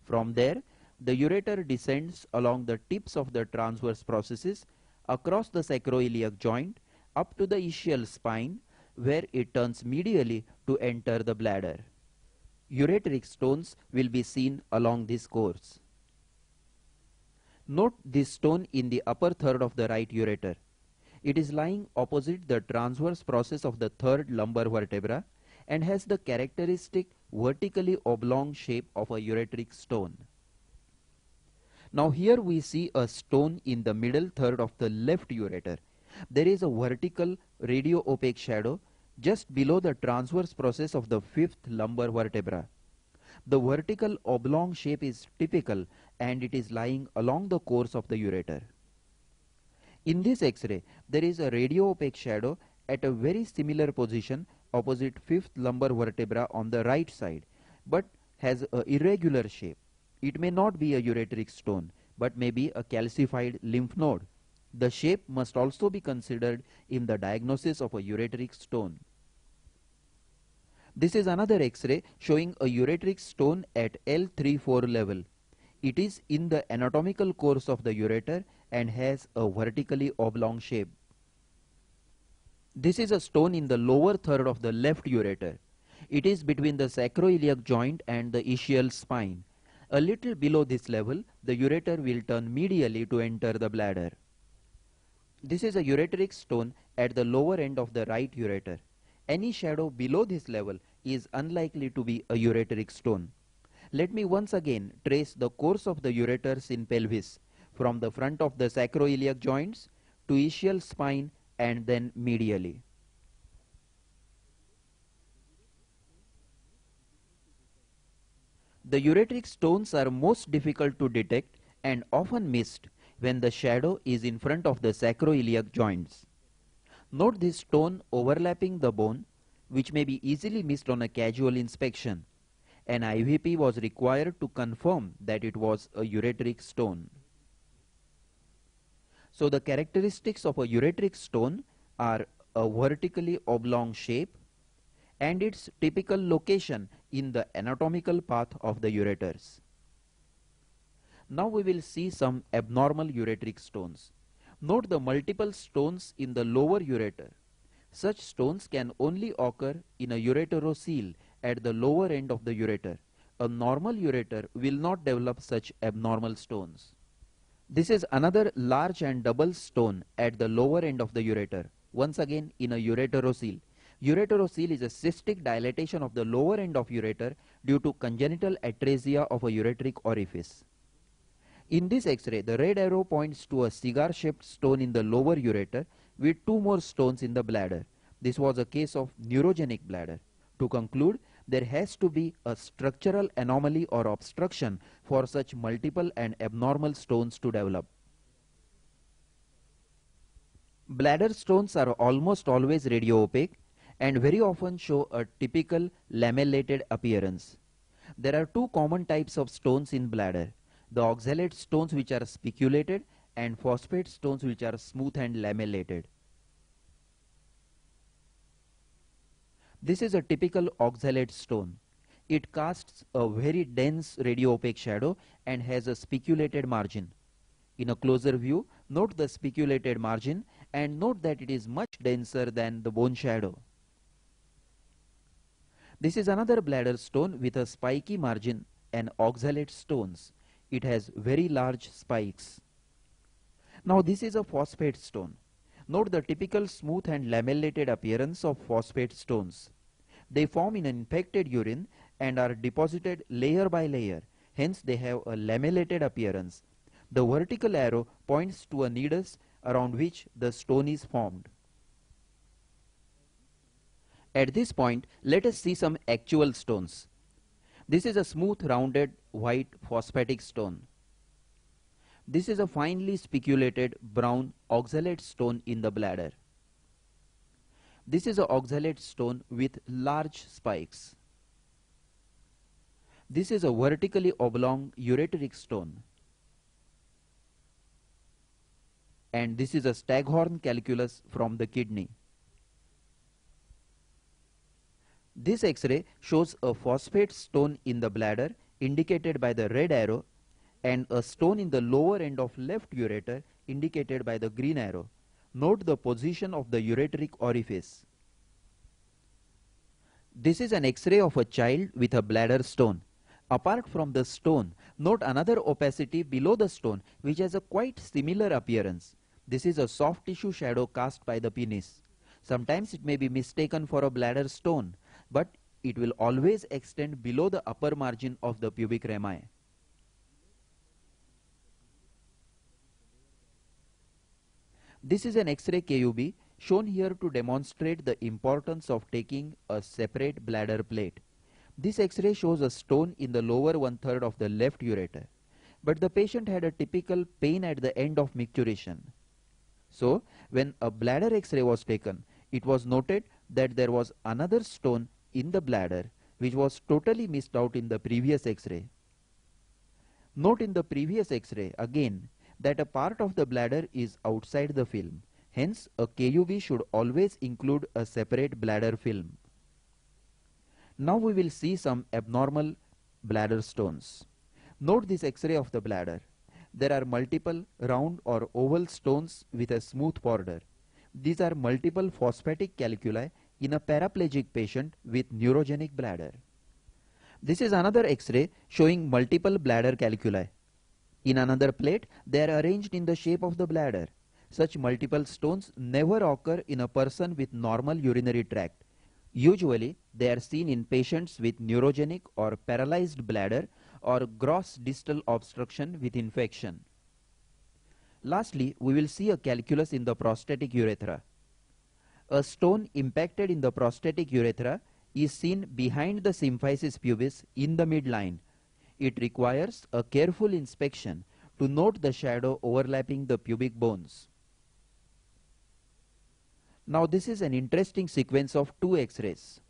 From there, the ureter descends along the tips of the transverse processes across the sacroiliac joint up to the ischial spine, where it turns medially to enter the bladder. Ureteric stones will be seen along this course. Note this stone in the upper third of the right ureter. It is lying opposite the transverse process of the third lumbar vertebra and has the characteristic vertically oblong shape of a ureteric stone. Now here we see a stone in the middle third of the left ureter. There is a vertical radio-opaque shadow just below the transverse process of the fifth lumbar vertebra. The vertical oblong shape is typical and it is lying along the course of the ureter. In this X-ray, there is a radio-opaque shadow at a very similar position opposite fifth lumbar vertebra on the right side, but has an irregular shape. It may not be a ureteric stone, but may be a calcified lymph node. The shape must also be considered in the diagnosis of a ureteric stone. This is another X-ray showing a ureteric stone at L3-4 level. It is in the anatomical course of the ureter and has a vertically oblong shape. This is a stone in the lower third of the left ureter. It is between the sacroiliac joint and the ischial spine. A little below this level, the ureter will turn medially to enter the bladder. This is a ureteric stone at the lower end of the right ureter. Any shadow below this level is unlikely to be a ureteric stone. Let me once again trace the course of the ureters in pelvis from the front of the sacroiliac joints to ischial spine and then medially. The ureteric stones are most difficult to detect and often missed when the shadow is in front of the sacroiliac joints. Note this stone overlapping the bone, which may be easily missed on a casual inspection. An IVP was required to confirm that it was a ureteric stone. So the characteristics of a ureteric stone are a vertically oblong shape and its typical location in the anatomical path of the ureters. Now we will see some abnormal ureteric stones. Note the multiple stones in the lower ureter. Such stones can only occur in a ureterocele at the lower end of the ureter. a normal ureter will not develop such abnormal stones. This is another large and double stone at the lower end of the ureter, once again in a ureterocele. Ureterocele is a cystic dilatation of the lower end of ureter due to congenital atresia of a ureteric orifice. In this X-ray, the red arrow points to a cigar-shaped stone in the lower ureter with two more stones in the bladder. This was a case of neurogenic bladder. To conclude, there has to be a structural anomaly or obstruction for such multiple and abnormal stones to develop. Bladder stones are almost always radio-opaque and very often show a typical lamellated appearance. There are two common types of stones in bladder: the oxalate stones, which are spiculated, and phosphate stones, which are smooth and lamellated. This is a typical oxalate stone. It casts a very dense radio-opaque shadow and has a spiculated margin. In a closer view, note the spiculated margin and note that it is much denser than the bone shadow. This is another bladder stone with a spiky margin and oxalate stones. It has very large spikes. Now this is a phosphate stone. Note the typical smooth and lamellated appearance of phosphate stones. They form in an infected urine and are deposited layer by layer. Hence they have a lamellated appearance. The vertical arrow points to a nidus around which the stone is formed. At this point, let us see some actual stones. This is a smooth, rounded, white phosphatic stone. This is a finely spiculated brown oxalate stone in the bladder. This is an oxalate stone with large spikes. This is a vertically oblong ureteric stone. And this is a staghorn calculus from the kidney. This X-ray shows a phosphate stone in the bladder indicated by the red arrow and a stone in the lower end of left ureter indicated by the green arrow. Note the position of the ureteric orifice. This is an X-ray of a child with a bladder stone. Apart from the stone, note another opacity below the stone which has a quite similar appearance. This is a soft tissue shadow cast by the penis. Sometimes it may be mistaken for a bladder stone, but it will always extend below the upper margin of the pubic rami. This is an X-ray KUB shown here to demonstrate the importance of taking a separate bladder plate. This X-ray shows a stone in the lower one-third of the left ureter, but the patient had a typical pain at the end of micturition. So, when a bladder X-ray was taken, it was noted that there was another stone in the bladder which was totally missed out in the previous X-ray. Note in the previous X-ray again that a part of the bladder is outside the film. Hence, a KUB should always include a separate bladder film. Now we will see some abnormal bladder stones. Note this X-ray of the bladder. There are multiple round or oval stones with a smooth border. These are multiple phosphatic calculi in a paraplegic patient with neurogenic bladder. This is another X-ray showing multiple bladder calculi. In another plate, they are arranged in the shape of the bladder. Such multiple stones never occur in a person with normal urinary tract. Usually, they are seen in patients with neurogenic or paralyzed bladder or gross distal obstruction with infection. Lastly, we will see a calculus in the prostatic urethra. A stone impacted in the prostatic urethra is seen behind the symphysis pubis in the midline. It requires a careful inspection to note the shadow overlapping the pubic bones. Now this is an interesting sequence of two X-rays.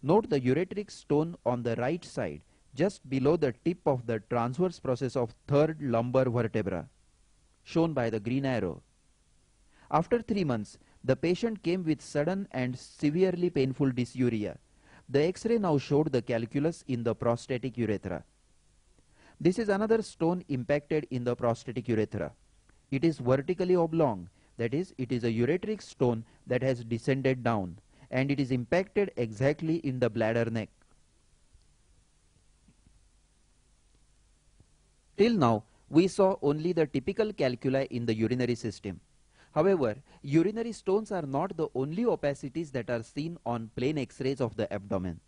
Note the ureteric stone on the right side just below the tip of the transverse process of third lumbar vertebra, shown by the green arrow. After 3 months, the patient came with sudden and severely painful dysuria. The X-ray now showed the calculus in the prostatic urethra. This is another stone impacted in the prostatic urethra. It is vertically oblong, that is, it is a ureteric stone that has descended down, and it is impacted exactly in the bladder neck. Till now, we saw only the typical calculi in the urinary system. However, urinary stones are not the only opacities that are seen on plain X-rays of the abdomen.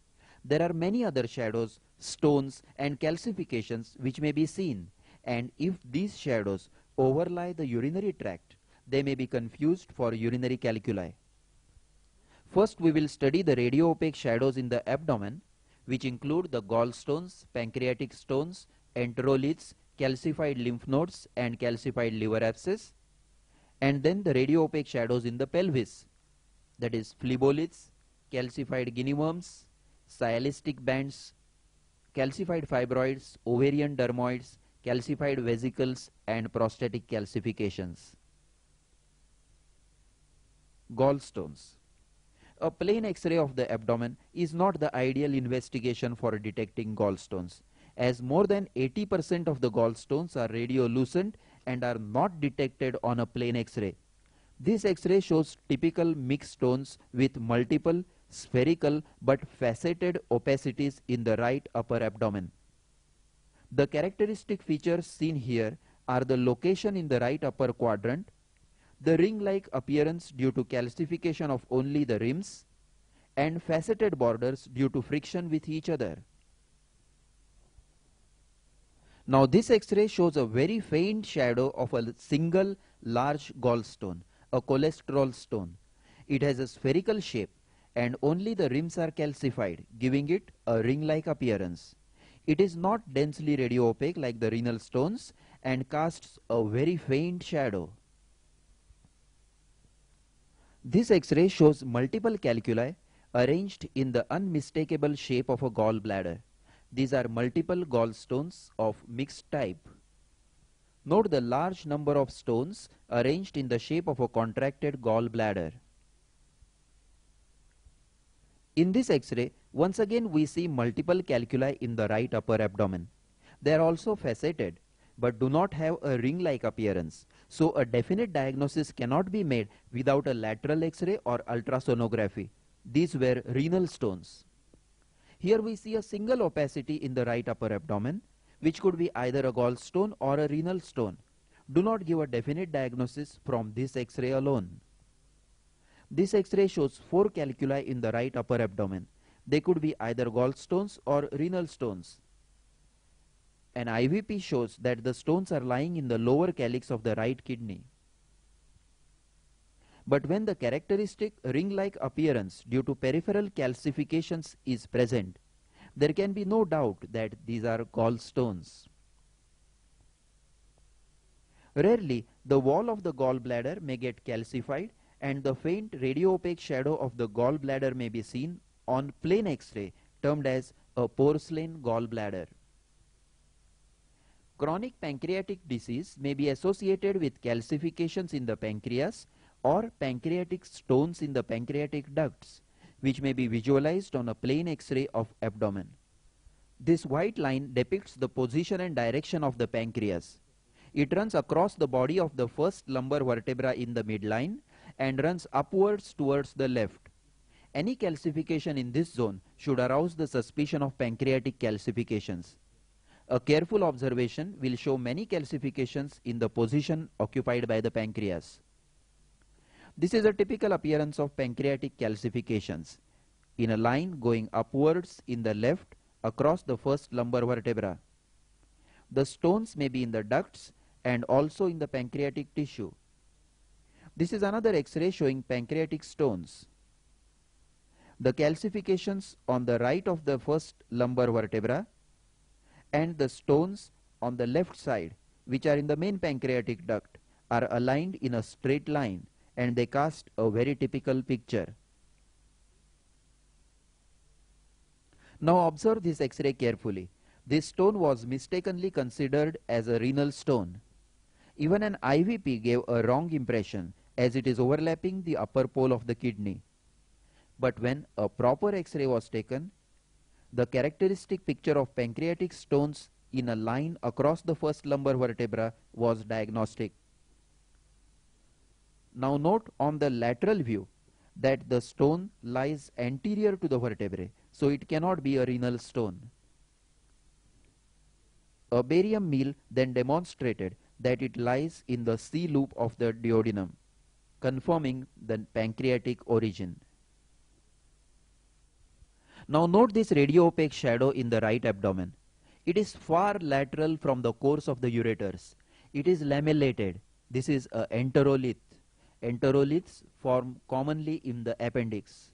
There are many other shadows, stones and calcifications which may be seen, and if these shadows overlie the urinary tract, they may be confused for urinary calculi. First, we will study the radio-opaque shadows in the abdomen, which include the gallstones, pancreatic stones, enteroliths, calcified lymph nodes and calcified liver abscess, and then the radio-opaque shadows in the pelvis, that is phleboliths, calcified guinea worms, sialistic bands, calcified fibroids, ovarian dermoids, calcified vesicles and prostatic calcifications. Gallstones. A plain X-ray of the abdomen is not the ideal investigation for detecting gallstones, as more than 80% of the gallstones are radiolucent and are not detected on a plain X-ray. This X-ray shows typical mixed stones with multiple spherical but faceted opacities in the right upper abdomen. The characteristic features seen here are the location in the right upper quadrant, the ring-like appearance due to calcification of only the rims, and faceted borders due to friction with each other. Now this X-ray shows a very faint shadow of a single large gallstone, a cholesterol stone. It has a spherical shape and only the rims are calcified, giving it a ring-like appearance. It is not densely radio-opaque like the renal stones and casts a very faint shadow. This X-ray shows multiple calculi arranged in the unmistakable shape of a gallbladder. These are multiple gallstones of mixed type. Note the large number of stones arranged in the shape of a contracted gallbladder. In this X-ray, once again we see multiple calculi in the right upper abdomen. They are also faceted but do not have a ring-like appearance. So a definite diagnosis cannot be made without a lateral X-ray or ultrasonography. These were renal stones. Here we see a single opacity in the right upper abdomen, which could be either a gallstone or a renal stone. Do not give a definite diagnosis from this X-ray alone. This X-ray shows 4 calculi in the right upper abdomen. They could be either gallstones or renal stones. An IVP shows that the stones are lying in the lower calyx of the right kidney. But when the characteristic ring-like appearance due to peripheral calcifications is present, there can be no doubt that these are gallstones. Rarely, the wall of the gallbladder may get calcified and the faint radio-opaque shadow of the gallbladder may be seen on plain X-ray, termed as a porcelain gallbladder. Chronic pancreatic disease may be associated with calcifications in the pancreas or pancreatic stones in the pancreatic ducts, which may be visualized on a plain X-ray of abdomen. This white line depicts the position and direction of the pancreas. It runs across the body of the first lumbar vertebra in the midline and runs upwards towards the left. Any calcification in this zone should arouse the suspicion of pancreatic calcifications. A careful observation will show many calcifications in the position occupied by the pancreas. This is a typical appearance of pancreatic calcifications, in a line going upwards in the left across the first lumbar vertebra. The stones may be in the ducts and also in the pancreatic tissue. This is another X-ray showing pancreatic stones. The calcifications on the right of the first lumbar vertebra and the stones on the left side, which are in the main pancreatic duct, are aligned in a straight line and they cast a very typical picture. Now observe this X-ray carefully. This stone was mistakenly considered as a renal stone. Even an IVP gave a wrong impression as it is overlapping the upper pole of the kidney. But when a proper X-ray was taken, the characteristic picture of pancreatic stones in a line across the first lumbar vertebra was diagnostic. Now note on the lateral view that the stone lies anterior to the vertebrae, so it cannot be a renal stone. A barium meal then demonstrated that it lies in the C loop of the duodenum, confirming the pancreatic origin. Now note this radio-opaque shadow in the right abdomen. It is far lateral from the course of the ureters. It is lamellated. This is a enterolith. Enteroliths form commonly in the appendix.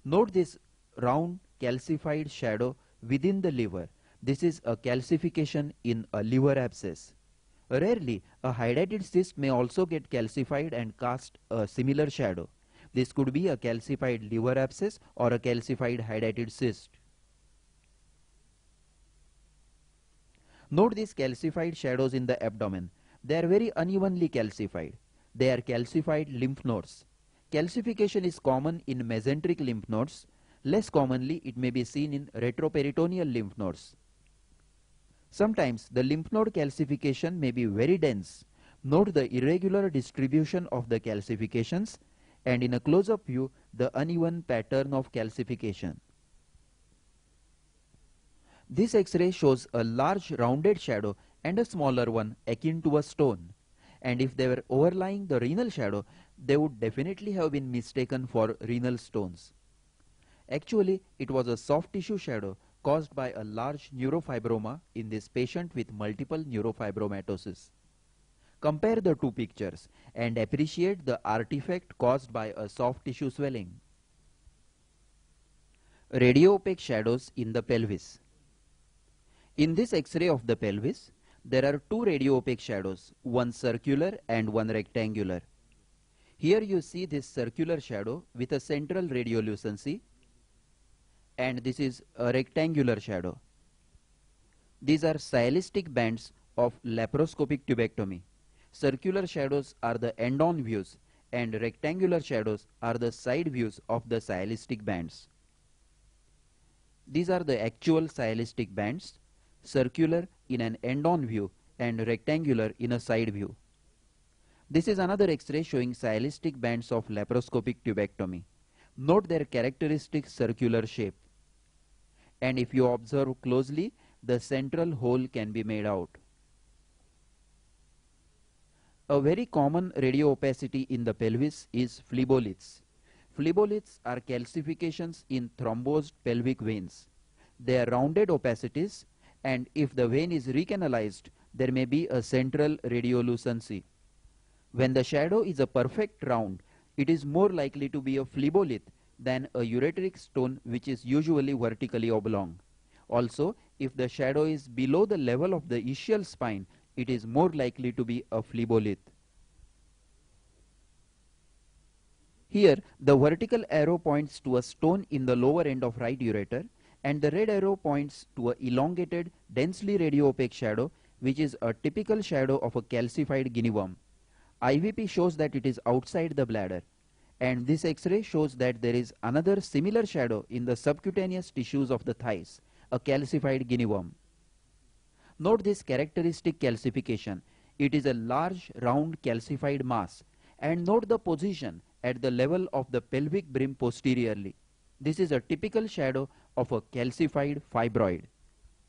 Note this round calcified shadow within the liver. This is a calcification in a liver abscess. Rarely, a hydatid cyst may also get calcified and cast a similar shadow. This could be a calcified liver abscess or a calcified hydatid cyst. Note these calcified shadows in the abdomen. They are very unevenly calcified. They are calcified lymph nodes. Calcification is common in mesenteric lymph nodes. Less commonly, it may be seen in retroperitoneal lymph nodes. Sometimes the lymph node calcification may be very dense. Note the irregular distribution of the calcifications and in a close-up view the uneven pattern of calcification. This X-ray shows a large rounded shadow and a smaller one akin to a stone, and if they were overlying the renal shadow, they would definitely have been mistaken for renal stones. Actually, it was a soft tissue shadow caused by a large neurofibroma in this patient with multiple neurofibromatosis. Compare the two pictures and appreciate the artifact caused by a soft tissue swelling. Radio-opaque shadows in the pelvis. In this X-ray of the pelvis, there are two radio-opaque shadows, one circular and one rectangular. Here you see this circular shadow with a central radiolucency, and this is a rectangular shadow. These are stylistic bands of laparoscopic tubectomy. Circular shadows are the end-on views and rectangular shadows are the side views of the stylistic bands. These are the actual stylistic bands, circular in an end-on view and rectangular in a side view. This is another X-ray showing stylistic bands of laparoscopic tubectomy. Note their characteristic circular shape. And if you observe closely, the central hole can be made out. A very common radio opacity in the pelvis is phleboliths. Phleboliths are calcifications in thrombosed pelvic veins. They are rounded opacities, and if the vein is recanalized, there may be a central radiolucency. When the shadow is a perfect round, it is more likely to be a phlebolith than a ureteric stone, which is usually vertically oblong. Also, if the shadow is below the level of the ischial spine, it is more likely to be a phlebolith. Here, the vertical arrow points to a stone in the lower end of right ureter, and the red arrow points to an elongated, densely radio-opaque shadow, which is a typical shadow of a calcified guinea worm. IVP shows that it is outside the bladder, and this X-ray shows that there is another similar shadow in the subcutaneous tissues of the thighs, a calcified guinea worm. Note this characteristic calcification. It is a large round calcified mass, and note the position at the level of the pelvic brim posteriorly. This is a typical shadow of a calcified fibroid.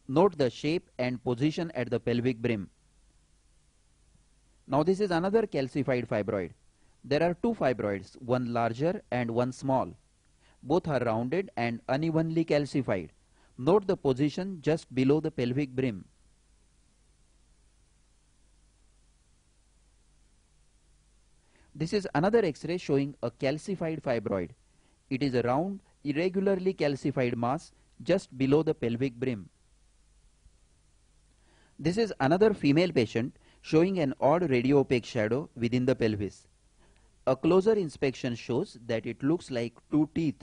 Note the shape and position at the pelvic brim. Now this is another calcified fibroid. There are two fibroids, one larger and one small. Both are rounded and unevenly calcified. Note the position just below the pelvic brim. This is another X-ray showing a calcified fibroid. It is a round, irregularly calcified mass just below the pelvic brim. This is another female patient showing an odd radio-opaque shadow within the pelvis. A closer inspection shows that it looks like two teeth.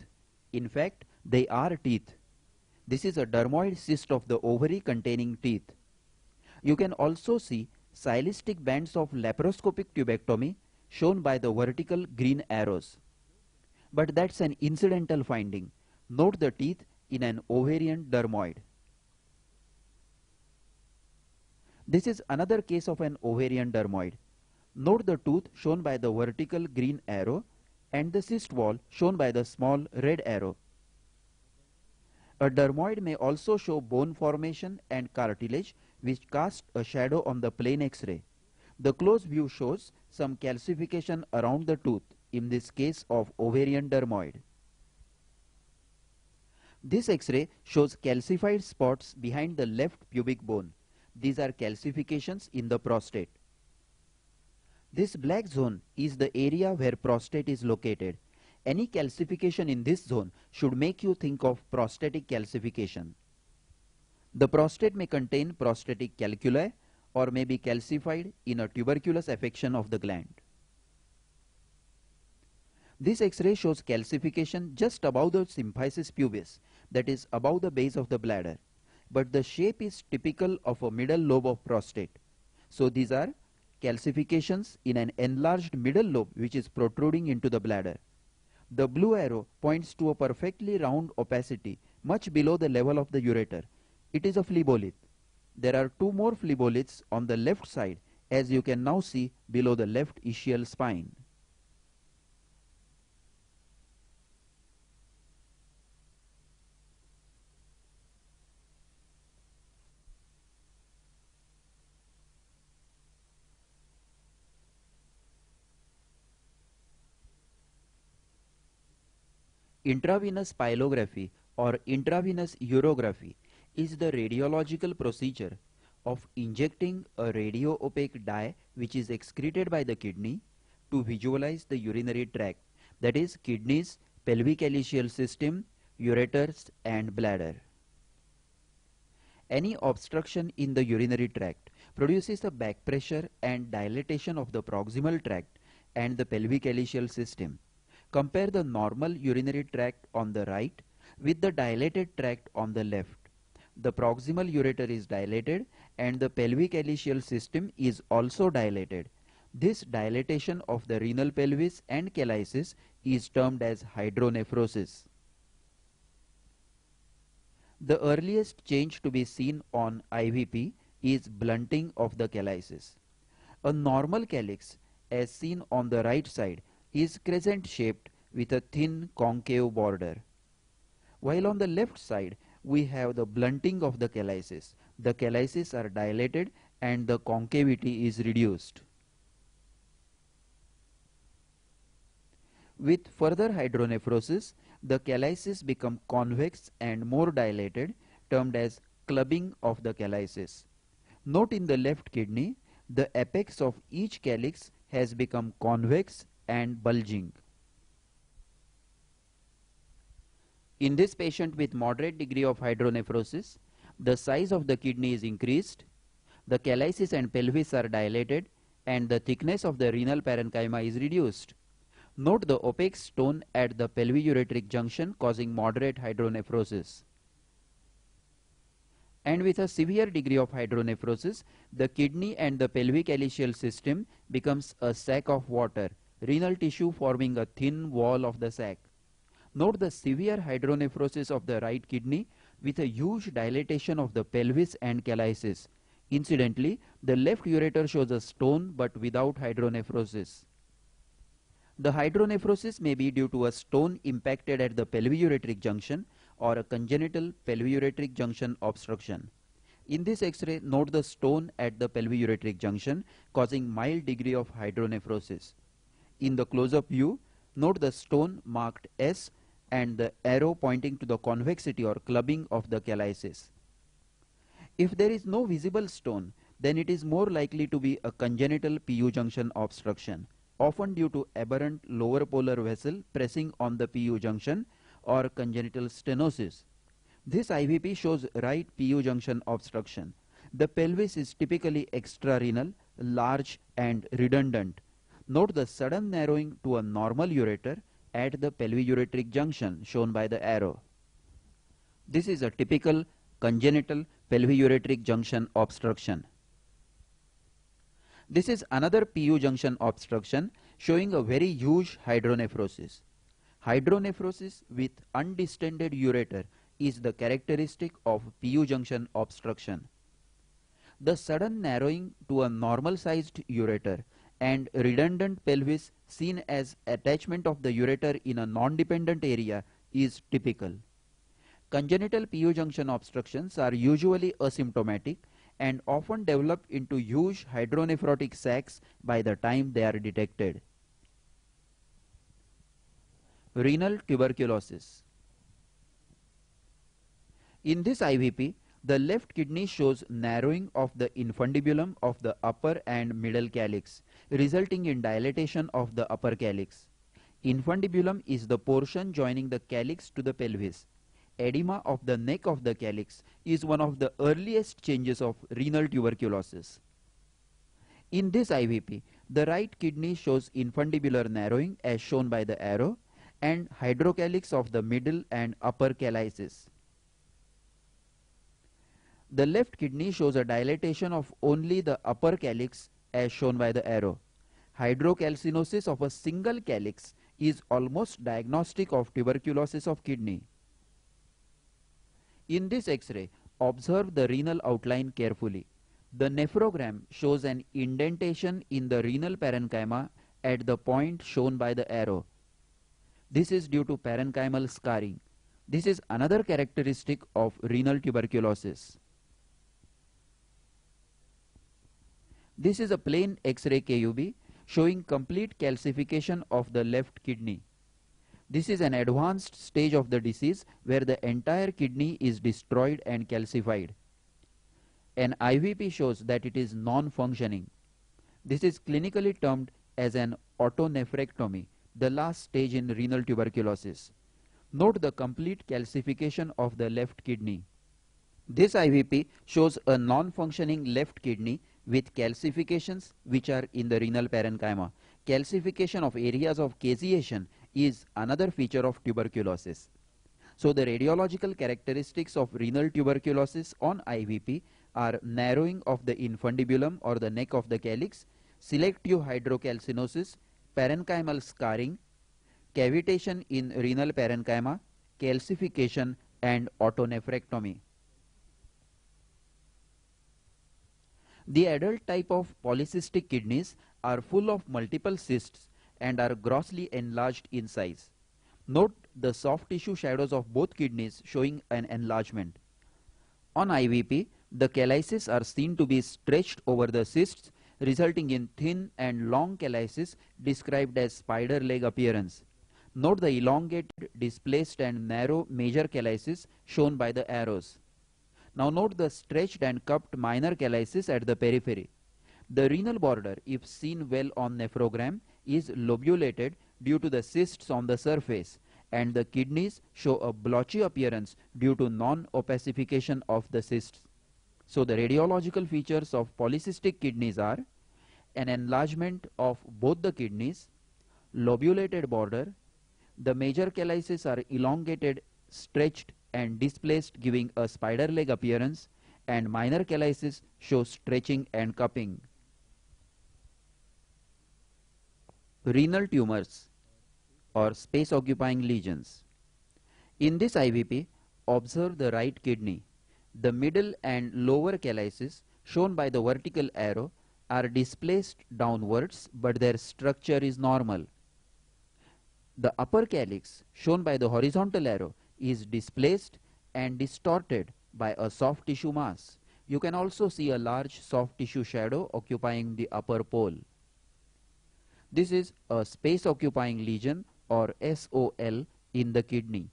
In fact, they are teeth. This is a dermoid cyst of the ovary containing teeth. You can also see stylistic bands of laparoscopic tubectomy shown by the vertical green arrows. But that's an incidental finding. Note the teeth in an ovarian dermoid. This is another case of an ovarian dermoid. Note the tooth shown by the vertical green arrow and the cyst wall shown by the small red arrow. A dermoid may also show bone formation and cartilage which cast a shadow on the plain X-ray. The close view shows some calcification around the tooth, in this case of ovarian dermoid. This X-ray shows calcified spots behind the left pubic bone. These are calcifications in the prostate. This black zone is the area where prostate is located. Any calcification in this zone should make you think of prostatic calcification. The prostate may contain prostatic calculi or may be calcified in a tuberculous affection of the gland. This X-ray shows calcification just above the symphysis pubis, that is above the base of the bladder, but the shape is typical of a middle lobe of prostate. So these are calcifications in an enlarged middle lobe which is protruding into the bladder. The blue arrow points to a perfectly round opacity much below the level of the ureter. It is a phlebolith. There are two more phleboliths on the left side, as you can now see below the left ischial spine. Intravenous pyelography or intravenous urography is the radiological procedure of injecting a radio-opaque dye which is excreted by the kidney to visualize the urinary tract, that is kidneys, pelvic calyceal system, ureters and bladder. Any obstruction in the urinary tract produces a back pressure and dilatation of the proximal tract and the pelvic calyceal system. Compare the normal urinary tract on the right with the dilated tract on the left. The proximal ureter is dilated and the pelvic calyceal system is also dilated. This dilatation of the renal pelvis and calyces is termed as hydronephrosis. The earliest change to be seen on IVP is blunting of the calyces. A normal calyx, as seen on the right side, is crescent shaped with a thin concave border. While on the left side we have the blunting of the calyces. The calyces are dilated and the concavity is reduced. With further hydronephrosis, the calyces become convex and more dilated, termed as clubbing of the calyces. Note in the left kidney, the apex of each calyx has become convex and bulging. In this patient with moderate degree of hydronephrosis, the size of the kidney is increased, the calyces and pelvis are dilated, and the thickness of the renal parenchyma is reduced. Note the opaque stone at the pelviureteric junction causing moderate hydronephrosis. And with a severe degree of hydronephrosis, the kidney and the pelvic calyceal system becomes a sac of water, renal tissue forming a thin wall of the sac. Note the severe hydronephrosis of the right kidney with a huge dilatation of the pelvis and calyces. Incidentally, the left ureter shows a stone but without hydronephrosis. The hydronephrosis may be due to a stone impacted at the pelviureteric junction or a congenital pelviureteric junction obstruction. In this X-ray, note the stone at the pelviureteric junction causing mild degree of hydronephrosis. In the close-up view, note the stone marked S and the arrow pointing to the convexity or clubbing of the calyces. If there is no visible stone, then it is more likely to be a congenital PU junction obstruction, often due to aberrant lower polar vessel pressing on the PU junction or congenital stenosis. This IVP shows right PU junction obstruction. The pelvis is typically extrarenal, large and redundant. Note the sudden narrowing to a normal ureter at the pelviureteric junction shown by the arrow. This is a typical congenital pelviureteric junction obstruction. This is another PU junction obstruction showing a very huge hydronephrosis. Hydronephrosis with undistended ureter is the characteristic of PU junction obstruction. The sudden narrowing to a normal sized ureter and redundant pelvis seen as attachment of the ureter in a non-dependent area is typical. Congenital PU junction obstructions are usually asymptomatic and often develop into huge hydronephrotic sacs by the time they are detected. Renal tuberculosis. In this IVP, the left kidney shows narrowing of the infundibulum of the upper and middle calyx, resulting in dilatation of the upper calyx. Infundibulum is the portion joining the calyx to the pelvis. Edema of the neck of the calyx is one of the earliest changes of renal tuberculosis. In this IVP, the right kidney shows infundibular narrowing as shown by the arrow and hydrocalyx of the middle and upper calyces. The left kidney shows a dilatation of only the upper calyx as shown by the arrow. Hydrocalcinosis of a single calyx is almost diagnostic of tuberculosis of kidney. In this X-ray, observe the renal outline carefully. The nephrogram shows an indentation in the renal parenchyma at the point shown by the arrow. This is due to parenchymal scarring. This is another characteristic of renal tuberculosis. This is a plain X-ray KUB showing complete calcification of the left kidney. This is an advanced stage of the disease where the entire kidney is destroyed and calcified. An IVP shows that it is non-functioning. This is clinically termed as an autonephrectomy, the last stage in renal tuberculosis. Note the complete calcification of the left kidney. This IVP shows a non-functioning left kidney with calcifications which are in the renal parenchyma. Calcification of areas of caseation is another feature of tuberculosis. So the radiological characteristics of renal tuberculosis on IVP are narrowing of the infundibulum or the neck of the calyx, selective hydrocalcinosis, parenchymal scarring, cavitation in renal parenchyma, calcification and autonephrectomy. The adult type of polycystic kidneys are full of multiple cysts and are grossly enlarged in size. Note the soft tissue shadows of both kidneys showing an enlargement. On IVP, the calyces are seen to be stretched over the cysts, resulting in thin and long calyces described as spider leg appearance. Note the elongated, displaced and narrow major calyces shown by the arrows. Now note the stretched and cupped minor calyces at the periphery. The renal border, if seen well on nephrogram, is lobulated due to the cysts on the surface, and the kidneys show a blotchy appearance due to non-opacification of the cysts. So the radiological features of polycystic kidneys are an enlargement of both the kidneys, lobulated border, the major calyces are elongated, stretched and displaced, giving a spider leg appearance, and minor calyces show stretching and cupping. Renal tumors or space occupying lesions. In this IVP, observe the right kidney. The middle and lower calyces shown by the vertical arrow are displaced downwards, but their structure is normal. The upper calyx shown by the horizontal arrow is displaced and distorted by a soft tissue mass. You can also see a large soft tissue shadow occupying the upper pole. This is a space occupying lesion or SOL in the kidney.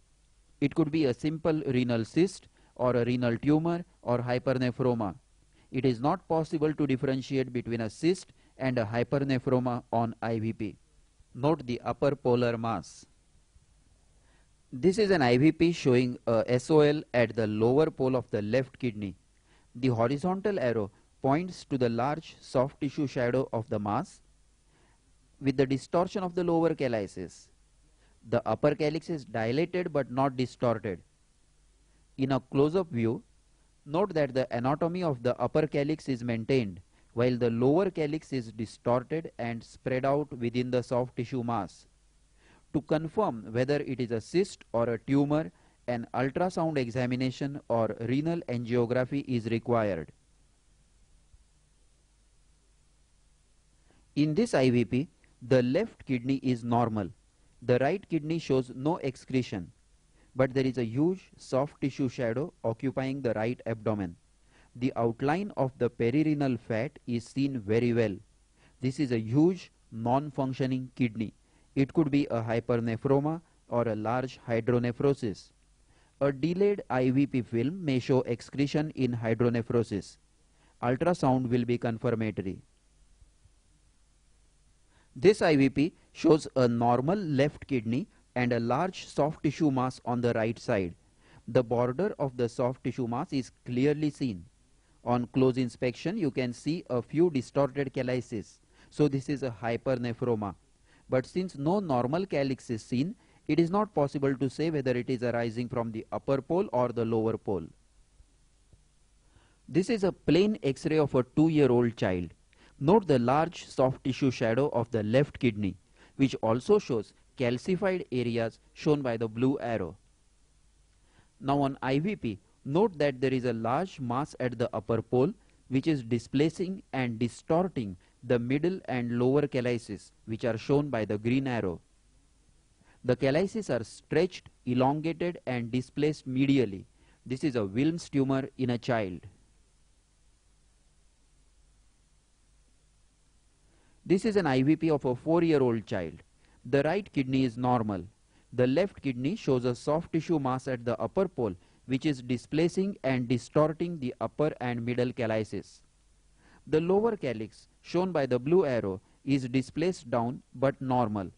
It could be a simple renal cyst or a renal tumor or hypernephroma. It is not possible to differentiate between a cyst and a hypernephroma on IVP. Note the upper polar mass. This is an IVP showing a SOL at the lower pole of the left kidney. The horizontal arrow points to the large soft tissue shadow of the mass with the distortion of the lower calyces. The upper calyx is dilated but not distorted. In a close-up view, note that the anatomy of the upper calyx is maintained, while the lower calyx is distorted and spread out within the soft tissue mass. To confirm whether it is a cyst or a tumor, an ultrasound examination or renal angiography is required. In this IVP, the left kidney is normal. The right kidney shows no excretion. but there is a huge soft tissue shadow occupying the right abdomen. The outline of the perirenal fat is seen very well. This is a huge non-functioning kidney. It could be a hypernephroma or a large hydronephrosis. A delayed IVP film may show excretion in hydronephrosis. Ultrasound will be confirmatory. This IVP shows a normal left kidney and a large soft tissue mass on the right side. The border of the soft tissue mass is clearly seen. On close inspection, you can see a few distorted calyces. So this is a hypernephroma. But since no normal calyx is seen, it is not possible to say whether it is arising from the upper pole or the lower pole. This is a plain X-ray of a 2-year-old child. Note the large soft tissue shadow of the left kidney, which also shows calcified areas shown by the blue arrow. Now on IVP, note that there is a large mass at the upper pole which is displacing and distorting the middle and lower calyces, which are shown by the green arrow. The calyces are stretched, elongated and displaced medially. This is a Wilms tumor in a child. This is an IVP of a 4-year-old child. The right kidney is normal. The left kidney shows a soft tissue mass at the upper pole which is displacing and distorting the upper and middle calyces. The lower calyx, shown by the blue arrow, is displaced down but normal.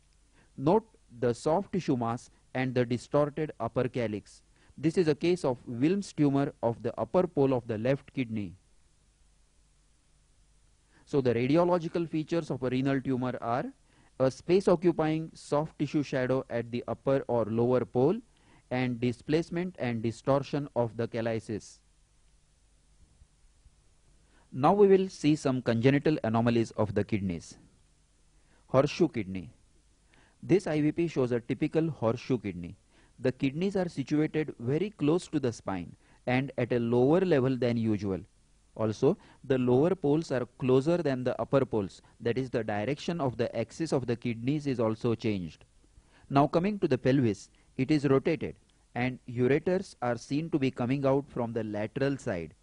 Note the soft tissue mass and the distorted upper calyx. This is a case of Wilms tumor of the upper pole of the left kidney. So the radiological features of a renal tumor are a space-occupying soft tissue shadow at the upper or lower pole and displacement and distortion of the calyces. Now we will see some congenital anomalies of the kidneys. Horseshoe kidney. This IVP shows a typical horseshoe kidney. The kidneys are situated very close to the spine and at a lower level than usual. Also, the lower poles are closer than the upper poles, that is, the direction of the axis of the kidneys is also changed. Now coming to the pelvis, it is rotated and ureters are seen to be coming out from the lateral side.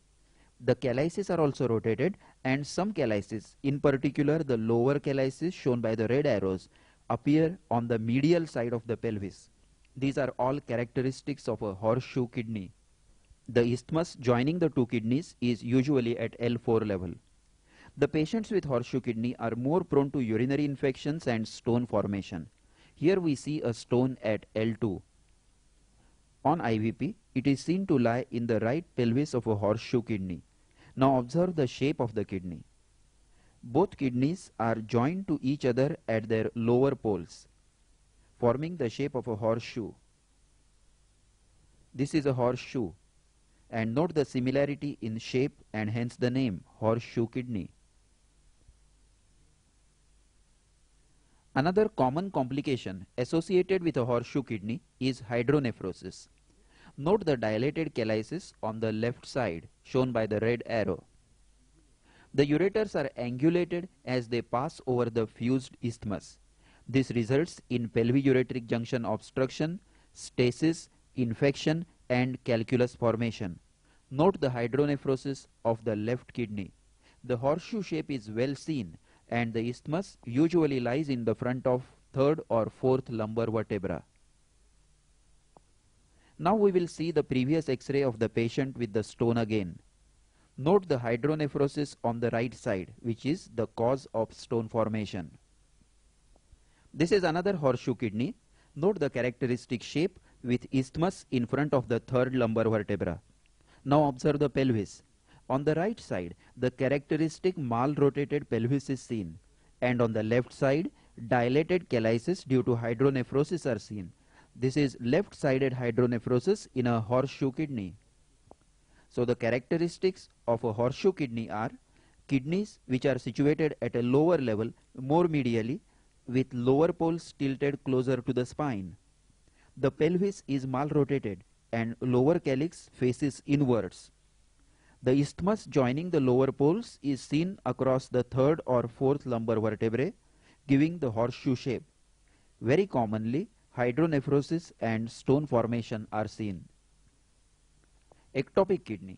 The calyces are also rotated and some calyces, in particular the lower calyces shown by the red arrows, appear on the medial side of the pelvis. These are all characteristics of a horseshoe kidney. The isthmus joining the two kidneys is usually at L4 level. The patients with horseshoe kidney are more prone to urinary infections and stone formation. Here we see a stone at L2. On IVP, it is seen to lie in the right pelvis of a horseshoe kidney. Now observe the shape of the kidney. Both kidneys are joined to each other at their lower poles, forming the shape of a horseshoe. This is a horseshoe, and note the similarity in shape and hence the name horseshoe kidney. Another common complication associated with a horseshoe kidney is hydronephrosis. Note the dilated calyces on the left side shown by the red arrow. The ureters are angulated as they pass over the fused isthmus. This results in pelviureteric junction obstruction, stasis, infection and calculus formation. Note the hydronephrosis of the left kidney. The horseshoe shape is well seen and the isthmus usually lies in the front of third or fourth lumbar vertebra. Now we will see the previous X-ray of the patient with the stone again. Note the hydronephrosis on the right side, which is the cause of stone formation. This is another horseshoe kidney. Note the characteristic shape with isthmus in front of the third lumbar vertebra. Now observe the pelvis. On the right side, the characteristic mal-rotated pelvis is seen, and on the left side, dilated calyces due to hydronephrosis are seen. This is left-sided hydronephrosis in a horseshoe kidney. So the characteristics of a horseshoe kidney are kidneys which are situated at a lower level, more medially, with lower poles tilted closer to the spine. The pelvis is mal-rotated and lower calyx faces inwards. The isthmus joining the lower poles is seen across the third or fourth lumbar vertebrae, giving the horseshoe shape. Very commonly, hydronephrosis and stone formation are seen. Ectopic kidney.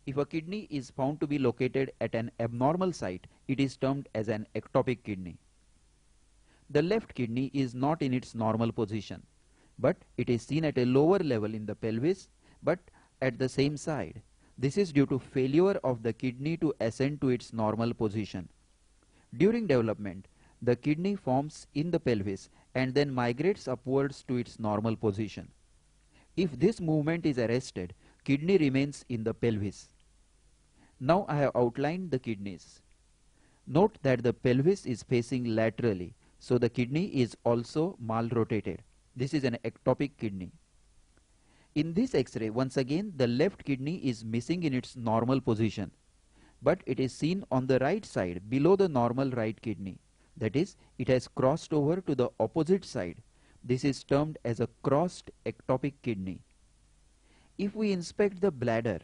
If a kidney is found to be located at an abnormal site, it is termed as an ectopic kidney. The left kidney is not in its normal position, but it is seen at a lower level in the pelvis, but at the same side. This is due to failure of the kidney to ascend to its normal position. During development, the kidney forms in the pelvis and then migrates upwards to its normal position. If this movement is arrested, kidney remains in the pelvis. Now I have outlined the kidneys. Note that the pelvis is facing laterally, so the kidney is also malrotated. This is an ectopic kidney. In this X-ray, once again the left kidney is missing in its normal position, but it is seen on the right side below the normal right kidney. That is, it has crossed over to the opposite side. This is termed as a crossed ectopic kidney. If we inspect the bladder,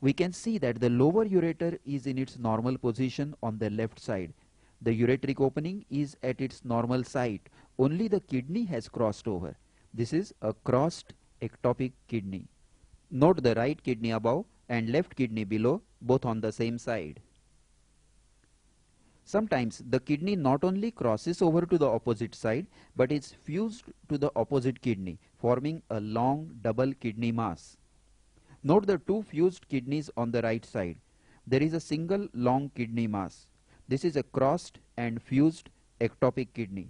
we can see that the lower ureter is in its normal position on the left side. The ureteric opening is at its normal site. Only the kidney has crossed over. This is a crossed ectopic kidney. Note the right kidney above and left kidney below, both on the same side. Sometimes the kidney not only crosses over to the opposite side, but is fused to the opposite kidney, forming a long double kidney mass. Note the two fused kidneys on the right side. There is a single long kidney mass. This is a crossed and fused ectopic kidney.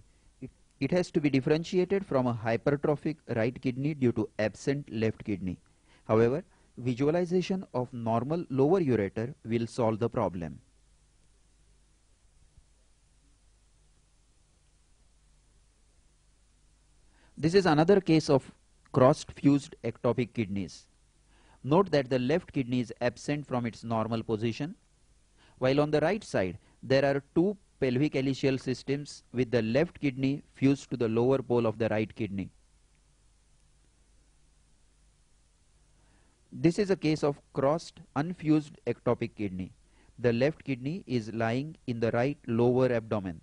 It has to be differentiated from a hypertrophic right kidney due to absent left kidney. However, visualization of normal lower ureter will solve the problem. This is another case of crossed fused ectopic kidneys. Note that the left kidney is absent from its normal position, while on the right side there are two pelvic ileal systems with the left kidney fused to the lower pole of the right kidney. This is a case of crossed unfused ectopic kidney. The left kidney is lying in the right lower abdomen.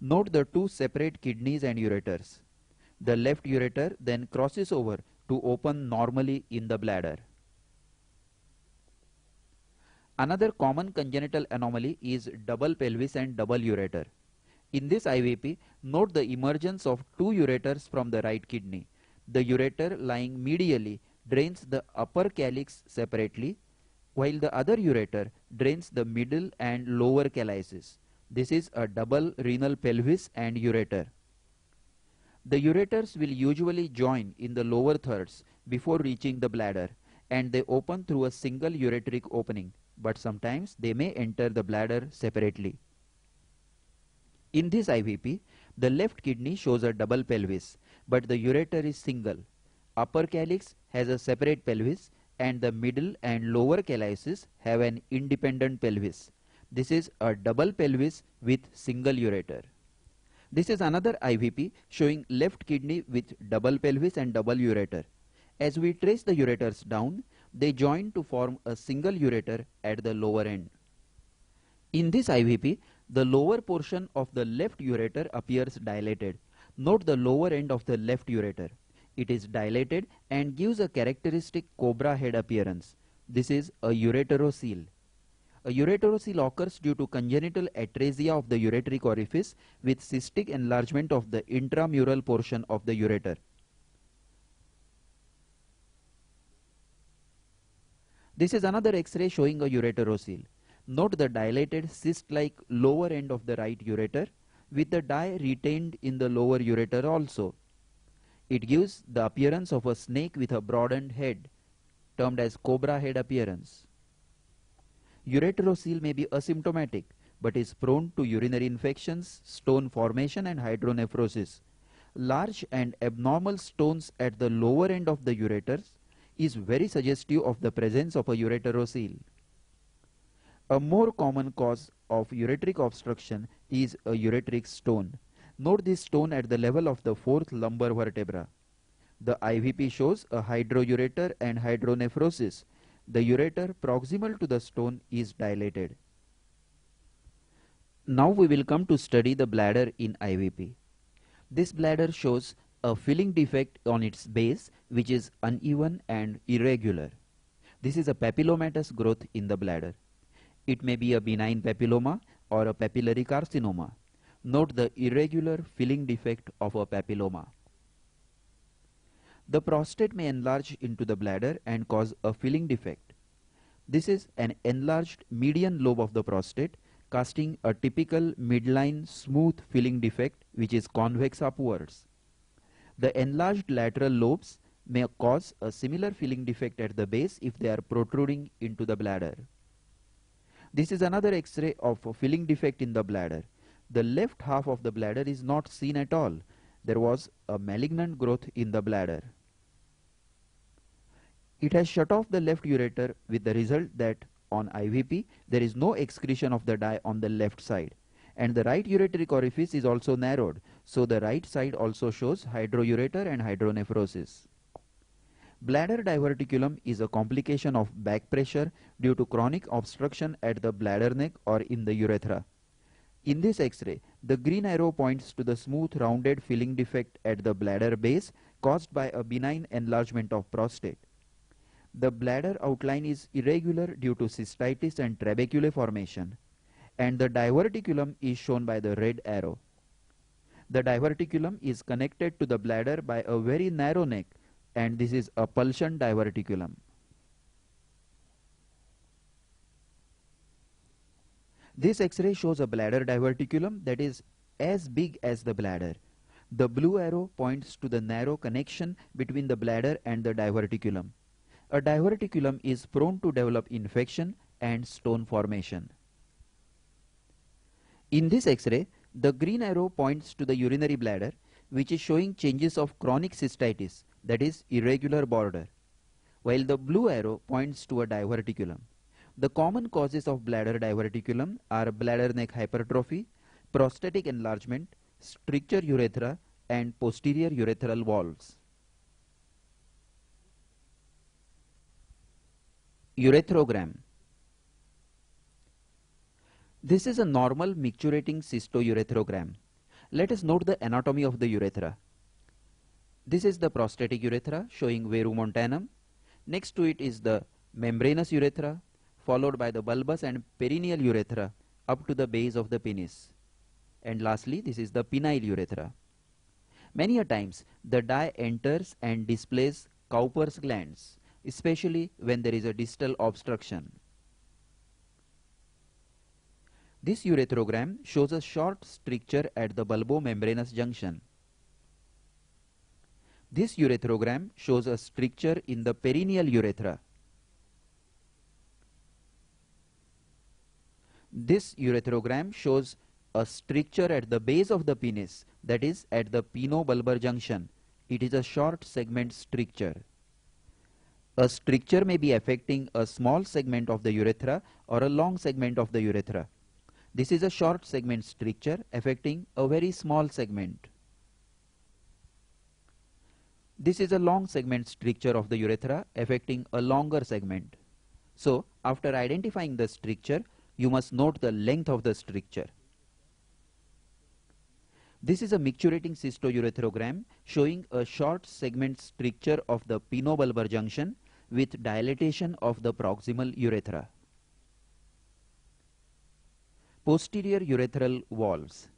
Note the two separate kidneys and ureters. The left ureter then crosses over to open normally in the bladder. Another common congenital anomaly is double pelvis and double ureter. In this IVP, note the emergence of two ureters from the right kidney. The ureter lying medially drains the upper calyx separately, while the other ureter drains the middle and lower calyces. This is a double renal pelvis and ureter. The ureters will usually join in the lower thirds before reaching the bladder, and they open through a single ureteric opening, but sometimes they may enter the bladder separately. In this IVP, the left kidney shows a double pelvis, but the ureter is single. Upper calyx has a separate pelvis, and the middle and lower calyces have an independent pelvis. This is a double pelvis with single ureter. This is another IVP showing left kidney with double pelvis and double ureter. As we trace the ureters down, they join to form a single ureter at the lower end. In this IVP, the lower portion of the left ureter appears dilated. Note the lower end of the left ureter. It is dilated and gives a characteristic cobra head appearance. This is a ureterocele. A ureterocele occurs due to congenital atresia of the ureteric orifice with cystic enlargement of the intramural portion of the ureter. This is another X-ray showing a ureterocele. Note the dilated cyst-like lower end of the right ureter with the dye retained in the lower ureter also. It gives the appearance of a snake with a broadened head, termed as cobra head appearance. Ureterocele may be asymptomatic, but is prone to urinary infections, stone formation and hydronephrosis. Large and abnormal stones at the lower end of the ureters is very suggestive of the presence of a ureterocele. A more common cause of ureteric obstruction is a ureteric stone. Note this stone at the level of the fourth lumbar vertebra. The IVP shows a hydroureter and hydronephrosis. The ureter proximal to the stone is dilated. Now we will come to study the bladder in IVP. This bladder shows a filling defect on its base which is uneven and irregular. This is a papillomatous growth in the bladder. It may be a benign papilloma or a papillary carcinoma. Note the irregular filling defect of a papilloma. The prostate may enlarge into the bladder and cause a filling defect. This is an enlarged median lobe of the prostate, casting a typical midline smooth filling defect which is convex upwards. The enlarged lateral lobes may cause a similar filling defect at the base if they are protruding into the bladder. This is another X-ray of a filling defect in the bladder. The left half of the bladder is not seen at all. There was a malignant growth in the bladder. It has shut off the left ureter with the result that on IVP there is no excretion of the dye on the left side, and the right ureteric orifice is also narrowed, so the right side also shows hydroureter and hydronephrosis. Bladder diverticulum is a complication of back pressure due to chronic obstruction at the bladder neck or in the urethra. In this X-ray, the green arrow points to the smooth rounded filling defect at the bladder base caused by a benign enlargement of prostate. The bladder outline is irregular due to cystitis and trabeculae formation, and the diverticulum is shown by the red arrow. The diverticulum is connected to the bladder by a very narrow neck, and this is a pulsion diverticulum. This X-ray shows a bladder diverticulum that is as big as the bladder. The blue arrow points to the narrow connection between the bladder and the diverticulum. A diverticulum is prone to develop infection and stone formation. In this X-ray, the green arrow points to the urinary bladder, which is showing changes of chronic cystitis, that is irregular border, while the blue arrow points to a diverticulum. The common causes of bladder diverticulum are bladder neck hypertrophy, prostatic enlargement, stricture urethra, and posterior urethral valves. Urethrogram. This is a normal micturating cystourethrogram. Let us note the anatomy of the urethra. This is the prostatic urethra showing verumontanum. Next to it is the membranous urethra, followed by the bulbous and perineal urethra up to the base of the penis. And lastly, this is the penile urethra. Many a times, the dye enters and displays Cowper's glands, especially when there is a distal obstruction. This urethrogram shows a short stricture at the bulbo-membranous junction. This urethrogram shows a stricture in the perineal urethra. This urethrogram shows a stricture at the base of the penis, that is at the pinobulbar junction. It is a short segment stricture. A stricture may be affecting a small segment of the urethra or a long segment of the urethra. This is a short segment stricture affecting a very small segment. This is a long segment stricture of the urethra affecting a longer segment. So, after identifying the stricture, you must note the length of the stricture. This is a micturating cystourethrogram showing a short segment stricture of the pinobulbar junction with dilatation of the proximal urethra. Posterior urethral valves.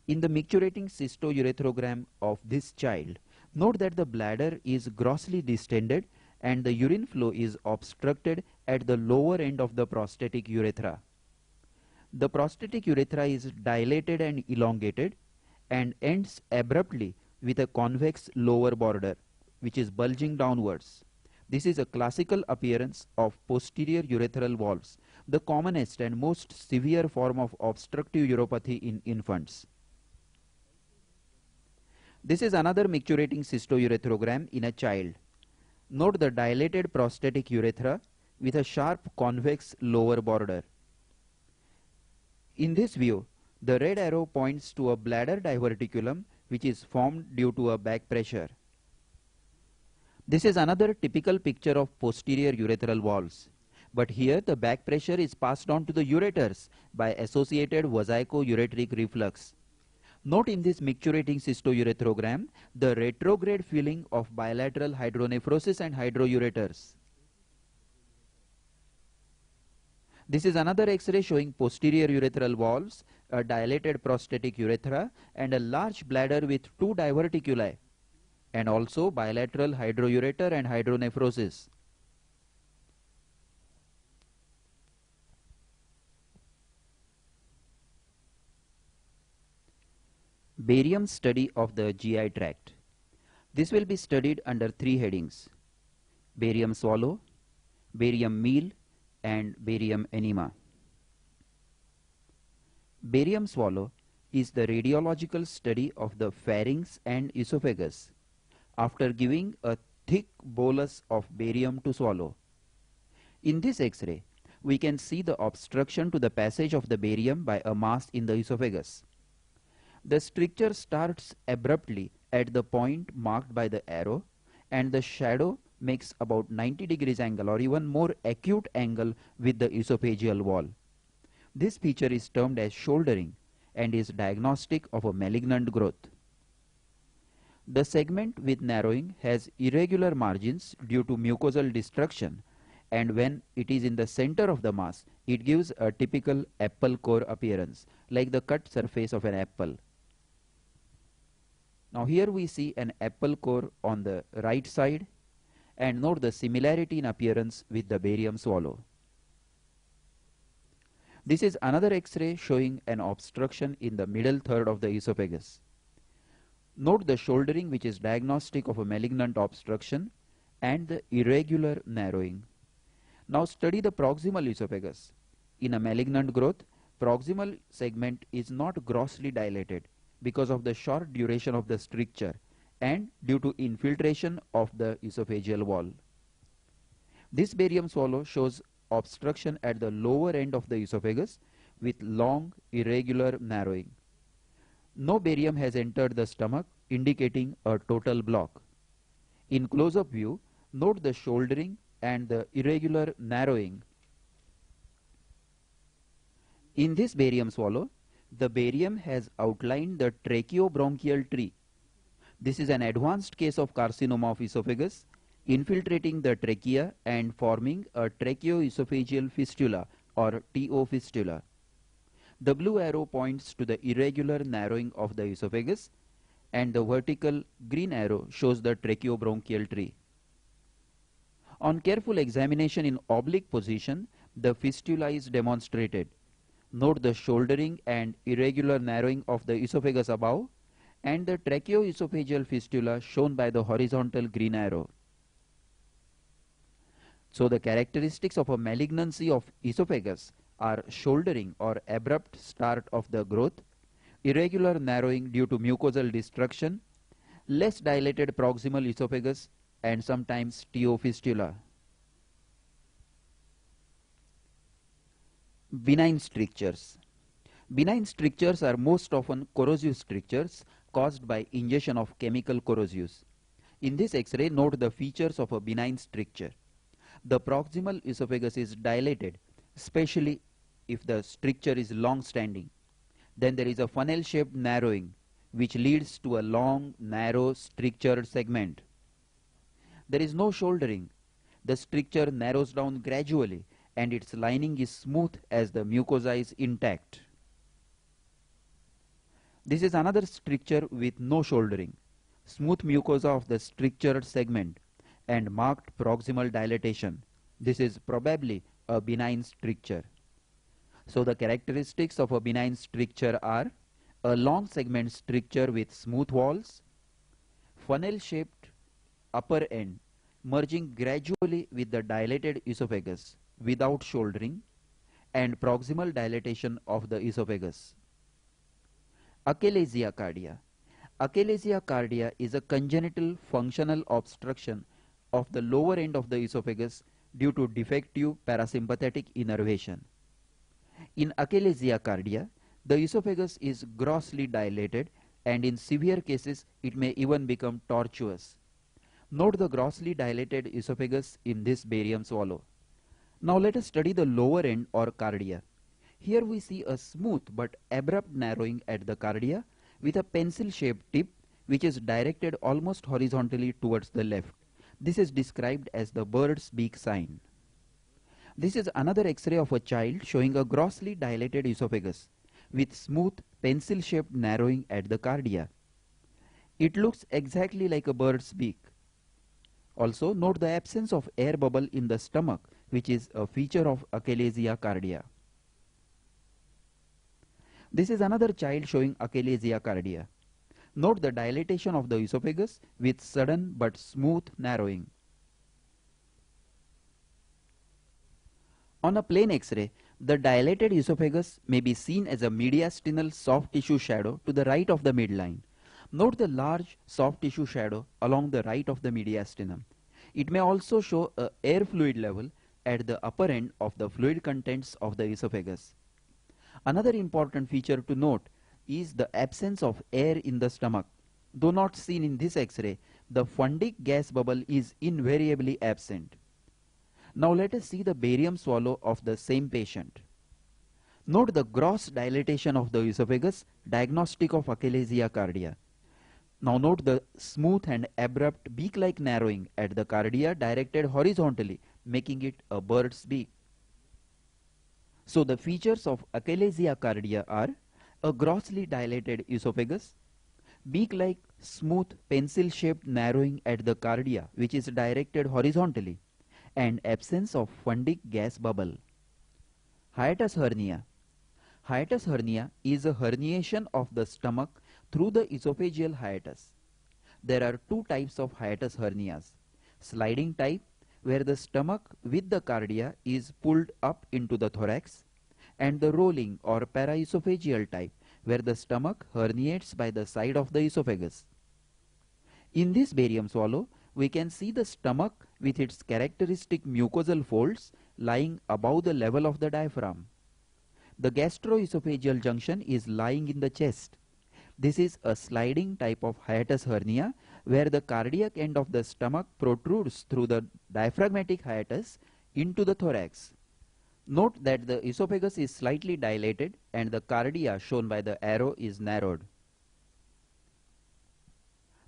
In the micturating cystourethrogram of this child, note that the bladder is grossly distended and the urine flow is obstructed at the lower end of the prostatic urethra. The prostatic urethra is dilated and elongated and ends abruptly with a convex lower border, which is bulging downwards. This is a classical appearance of posterior urethral valves, the commonest and most severe form of obstructive uropathy in infants. This is another micturating cystourethrogram in a child. Note the dilated prostatic urethra with a sharp convex lower border. In this view, the red arrow points to a bladder diverticulum which is formed due to a back pressure. This is another typical picture of posterior urethral valves, but here the back pressure is passed on to the ureters by associated vesico-ureteric reflux. Note in this micturating cystourethrogram the retrograde filling of bilateral hydronephrosis and hydroureters. This is another X-ray showing posterior urethral valves, a dilated prostatic urethra, and a large bladder with two diverticuli, and also bilateral hydroureter and hydronephrosis. Barium study of the GI tract. This will be studied under three headings: barium swallow, barium meal, and barium enema. Barium swallow is the radiological study of the pharynx and esophagus after giving a thick bolus of barium to swallow. In this X-ray, we can see the obstruction to the passage of the barium by a mass in the esophagus. The stricture starts abruptly at the point marked by the arrow, and the shadow makes about 90 degrees angle or even more acute angle with the esophageal wall. This feature is termed as shouldering and is diagnostic of a malignant growth. The segment with narrowing has irregular margins due to mucosal destruction, and when it is in the center of the mass, it gives a typical apple core appearance, like the cut surface of an apple. Now here we see an apple core on the right side, and note the similarity in appearance with the barium swallow. This is another X-ray showing an obstruction in the middle third of the esophagus. Note the shouldering, which is diagnostic of a malignant obstruction, and the irregular narrowing. Now study the proximal esophagus. In a malignant growth, proximal segment is not grossly dilated because of the short duration of the stricture and due to infiltration of the esophageal wall. This barium swallow shows obstruction at the lower end of the esophagus with long irregular narrowing. No barium has entered the stomach, indicating a total block. In close-up view, note the shouldering and the irregular narrowing. In this barium swallow, the barium has outlined the tracheobronchial tree. This is an advanced case of carcinoma of esophagus, infiltrating the trachea and forming a tracheoesophageal fistula or TO fistula. The blue arrow points to the irregular narrowing of the esophagus, and the vertical green arrow shows the tracheobronchial tree. On careful examination in oblique position, the fistula is demonstrated. Note the shouldering and irregular narrowing of the esophagus above and the tracheoesophageal fistula shown by the horizontal green arrow. So the characteristics of a malignancy of esophagus are shouldering or abrupt start of the growth, irregular narrowing due to mucosal destruction, less dilated proximal esophagus, and sometimes TO fistula. Benign strictures. Benign strictures are most often corrosive strictures caused by ingestion of chemical corrosives. In this X-ray, note the features of a benign stricture. The proximal esophagus is dilated, especially if the stricture is long-standing. Then there is a funnel-shaped narrowing, which leads to a long, narrow, strictured segment. There is no shouldering. The stricture narrows down gradually, and its lining is smooth as the mucosa is intact. This is another stricture with no shouldering, smooth mucosa of the strictured segment, and marked proximal dilatation. This is probably a benign stricture. So the characteristics of a benign stricture are a long segment stricture with smooth walls, funnel-shaped upper end merging gradually with the dilated esophagus without shouldering, and proximal dilatation of the esophagus. Achalasia cardia. Achalasia cardia is a congenital functional obstruction of the lower end of the esophagus due to defective parasympathetic innervation. In achalasia cardia, the esophagus is grossly dilated, and in severe cases it may even become tortuous. Note the grossly dilated esophagus in this barium swallow. Now let us study the lower end or cardia. Here we see a smooth but abrupt narrowing at the cardia with a pencil-shaped tip which is directed almost horizontally towards the left. This is described as the bird's beak sign. This is another X-ray of a child showing a grossly dilated esophagus with smooth pencil-shaped narrowing at the cardia. It looks exactly like a bird's beak. Also, note the absence of air bubble in the stomach, which is a feature of achalasia cardia. This is another child showing achalasia cardia. Note the dilatation of the esophagus with sudden but smooth narrowing. On a plain X-ray, the dilated esophagus may be seen as a mediastinal soft tissue shadow to the right of the midline. Note the large soft tissue shadow along the right of the mediastinum. It may also show a air fluid level at the upper end of the fluid contents of the esophagus. Another important feature to note is the absence of air in the stomach. Though not seen in this X-ray, the fundic gas bubble is invariably absent. Now let us see the barium swallow of the same patient. Note the gross dilatation of the esophagus, diagnostic of achalasia cardia. Now note the smooth and abrupt beak-like narrowing at the cardia directed horizontally, making it a bird's beak. So the features of achalasia cardia are a grossly dilated esophagus, beak-like smooth pencil-shaped narrowing at the cardia which is directed horizontally, and absence of fundic gas bubble. Hiatus hernia. Hiatus hernia is a herniation of the stomach through the esophageal hiatus. There are two types of hiatus hernias. Sliding type, where the stomach with the cardia is pulled up into the thorax, and the rolling or paraesophageal type, where the stomach herniates by the side of the esophagus. In this barium swallow, we can see the stomach with its characteristic mucosal folds lying above the level of the diaphragm. The gastroesophageal junction is lying in the chest. This is a sliding type of hiatus hernia where the cardiac end of the stomach protrudes through the diaphragmatic hiatus into the thorax. Note that the esophagus is slightly dilated and the cardia shown by the arrow is narrowed.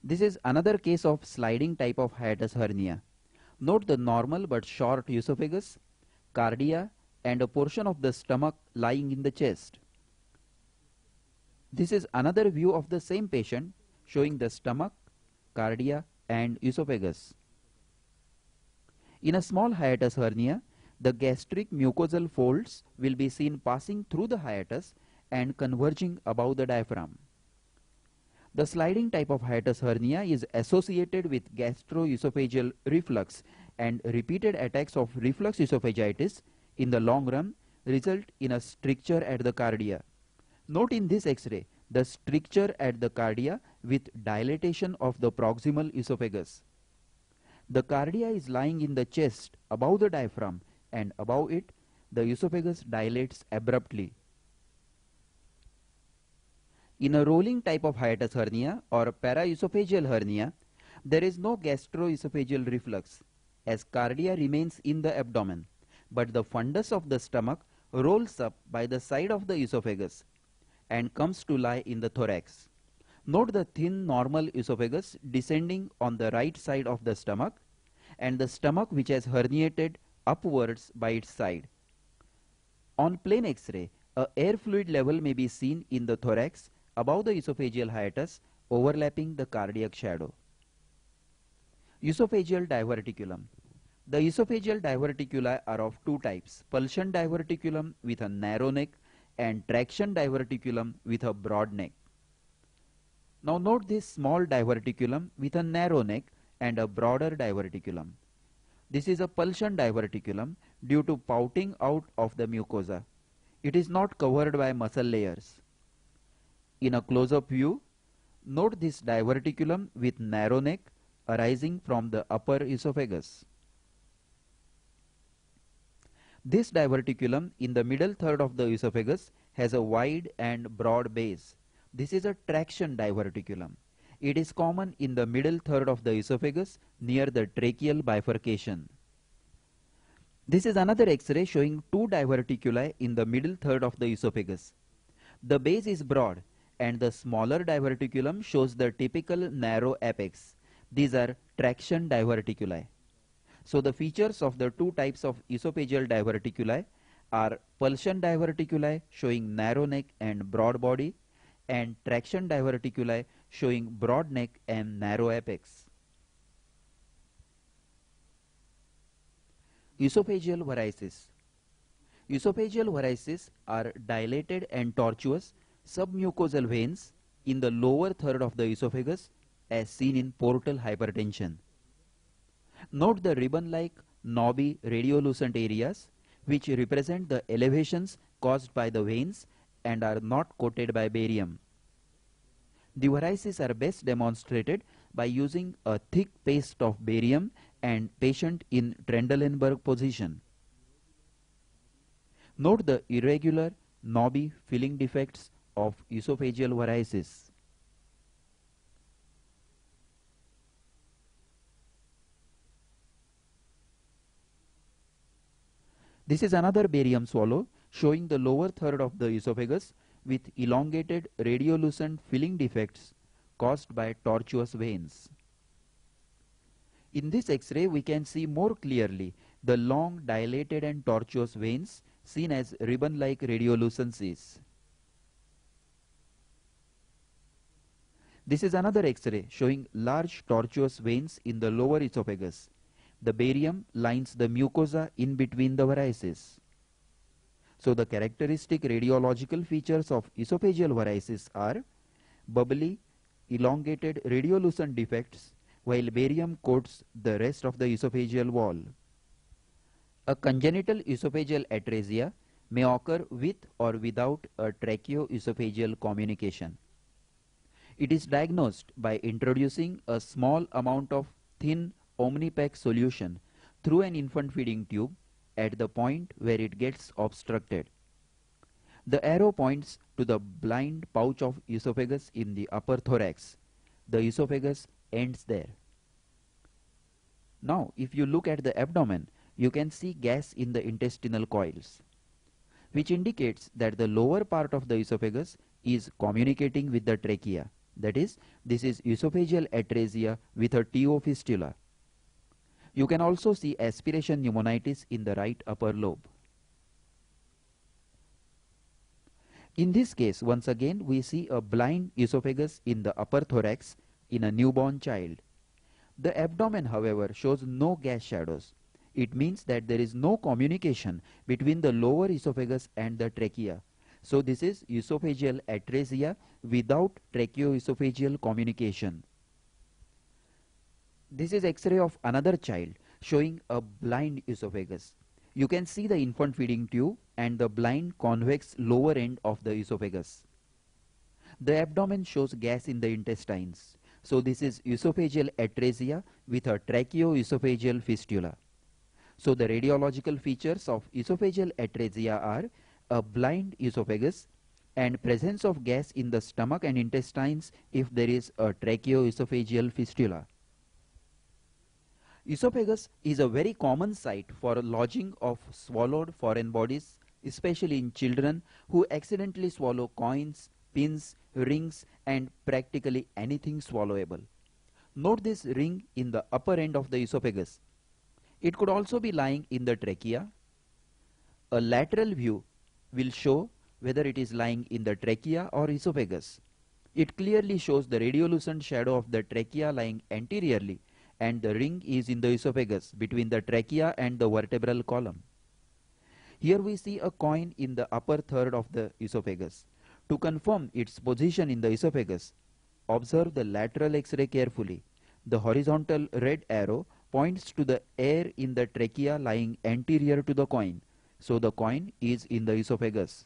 This is another case of sliding type of hiatus hernia. Note the normal but short esophagus, cardia, and a portion of the stomach lying in the chest. This is another view of the same patient showing the stomach, cardia, and esophagus. In a small hiatus hernia, the gastric mucosal folds will be seen passing through the hiatus and converging above the diaphragm. The sliding type of hiatus hernia is associated with gastroesophageal reflux, and repeated attacks of reflux esophagitis in the long run result in a stricture at the cardia. Note in this X-ray the stricture at the cardia with dilatation of the proximal esophagus. The cardia is lying in the chest above the diaphragm, and above it the esophagus dilates abruptly. In a rolling type of hiatus hernia or paraesophageal hernia, there is no gastroesophageal reflux as cardia remains in the abdomen, but the fundus of the stomach rolls up by the side of the esophagus and comes to lie in the thorax. Note the thin normal esophagus descending on the right side of the stomach and the stomach which has herniated upwards by its side. On plain X-ray, a air fluid level may be seen in the thorax above the esophageal hiatus overlapping the cardiac shadow. Esophageal diverticulum. The esophageal diverticuli are of two types: pulsion diverticulum with a narrow neck and traction diverticulum with a broad neck. Now note this small diverticulum with a narrow neck and a broader diverticulum. This is a pulsion diverticulum due to pouting out of the mucosa. It is not covered by muscle layers. In a close-up view, note this diverticulum with narrow neck arising from the upper esophagus. This diverticulum in the middle third of the esophagus has a wide and broad base. This is a traction diverticulum. It is common in the middle third of the esophagus near the tracheal bifurcation. This is another X-ray showing two diverticuli in the middle third of the esophagus. The base is broad and the smaller diverticulum shows the typical narrow apex. These are traction diverticuli. So the features of the two types of esophageal diverticuli are pulsion diverticuli showing narrow neck and broad body, and traction diverticuli showing broad neck and narrow apex. Esophageal varices. Esophageal varices are dilated and tortuous submucosal veins in the lower third of the esophagus as seen in portal hypertension. Note the ribbon-like knobby radiolucent areas which represent the elevations caused by the veins and are not coated by barium. The varices are best demonstrated by using a thick paste of barium and patient in Trendelenburg position. Note the irregular, knobby filling defects of esophageal varices. This is another barium swallow showing the lower third of the esophagus with elongated radiolucent filling defects caused by tortuous veins. In this X-ray we can see more clearly the long dilated and tortuous veins seen as ribbon-like radiolucencies. This is another X-ray showing large tortuous veins in the lower esophagus. The barium lines the mucosa in between the varices. So the characteristic radiological features of esophageal varices are bubbly, elongated radiolucent defects, while barium coats the rest of the esophageal wall. A congenital esophageal atresia may occur with or without a tracheoesophageal communication. It is diagnosed by introducing a small amount of thin Omnipaque solution through an infant feeding tube at the point where it gets obstructed. The arrow points to the blind pouch of esophagus in the upper thorax. The esophagus ends there. Now, if you look at the abdomen, you can see gas in the intestinal coils, which indicates that the lower part of the esophagus is communicating with the trachea. That is, this is esophageal atresia with a TO fistula. You can also see aspiration pneumonitis in the right upper lobe. In this case, once again, we see a blind esophagus in the upper thorax in a newborn child. The abdomen, however, shows no gas shadows. It means that there is no communication between the lower esophagus and the trachea. So this is esophageal atresia without tracheoesophageal communication. This is X-ray of another child showing a blind esophagus. You can see the infant feeding tube and the blind convex lower end of the esophagus. The abdomen shows gas in the intestines. So this is esophageal atresia with a tracheoesophageal fistula. So the radiological features of esophageal atresia are a blind esophagus and presence of gas in the stomach and intestines if there is a tracheoesophageal fistula. Esophagus is a very common site for lodging of swallowed foreign bodies, especially in children who accidentally swallow coins, pins, rings and practically anything swallowable. Note this ring in the upper end of the esophagus. It could also be lying in the trachea. A lateral view will show whether it is lying in the trachea or esophagus. It clearly shows the radiolucent shadow of the trachea lying anteriorly, and the ring is in the esophagus between the trachea and the vertebral column. Here we see a coin in the upper third of the esophagus. To confirm its position in the esophagus, observe the lateral X-ray carefully. The horizontal red arrow points to the air in the trachea lying anterior to the coin. So the coin is in the esophagus.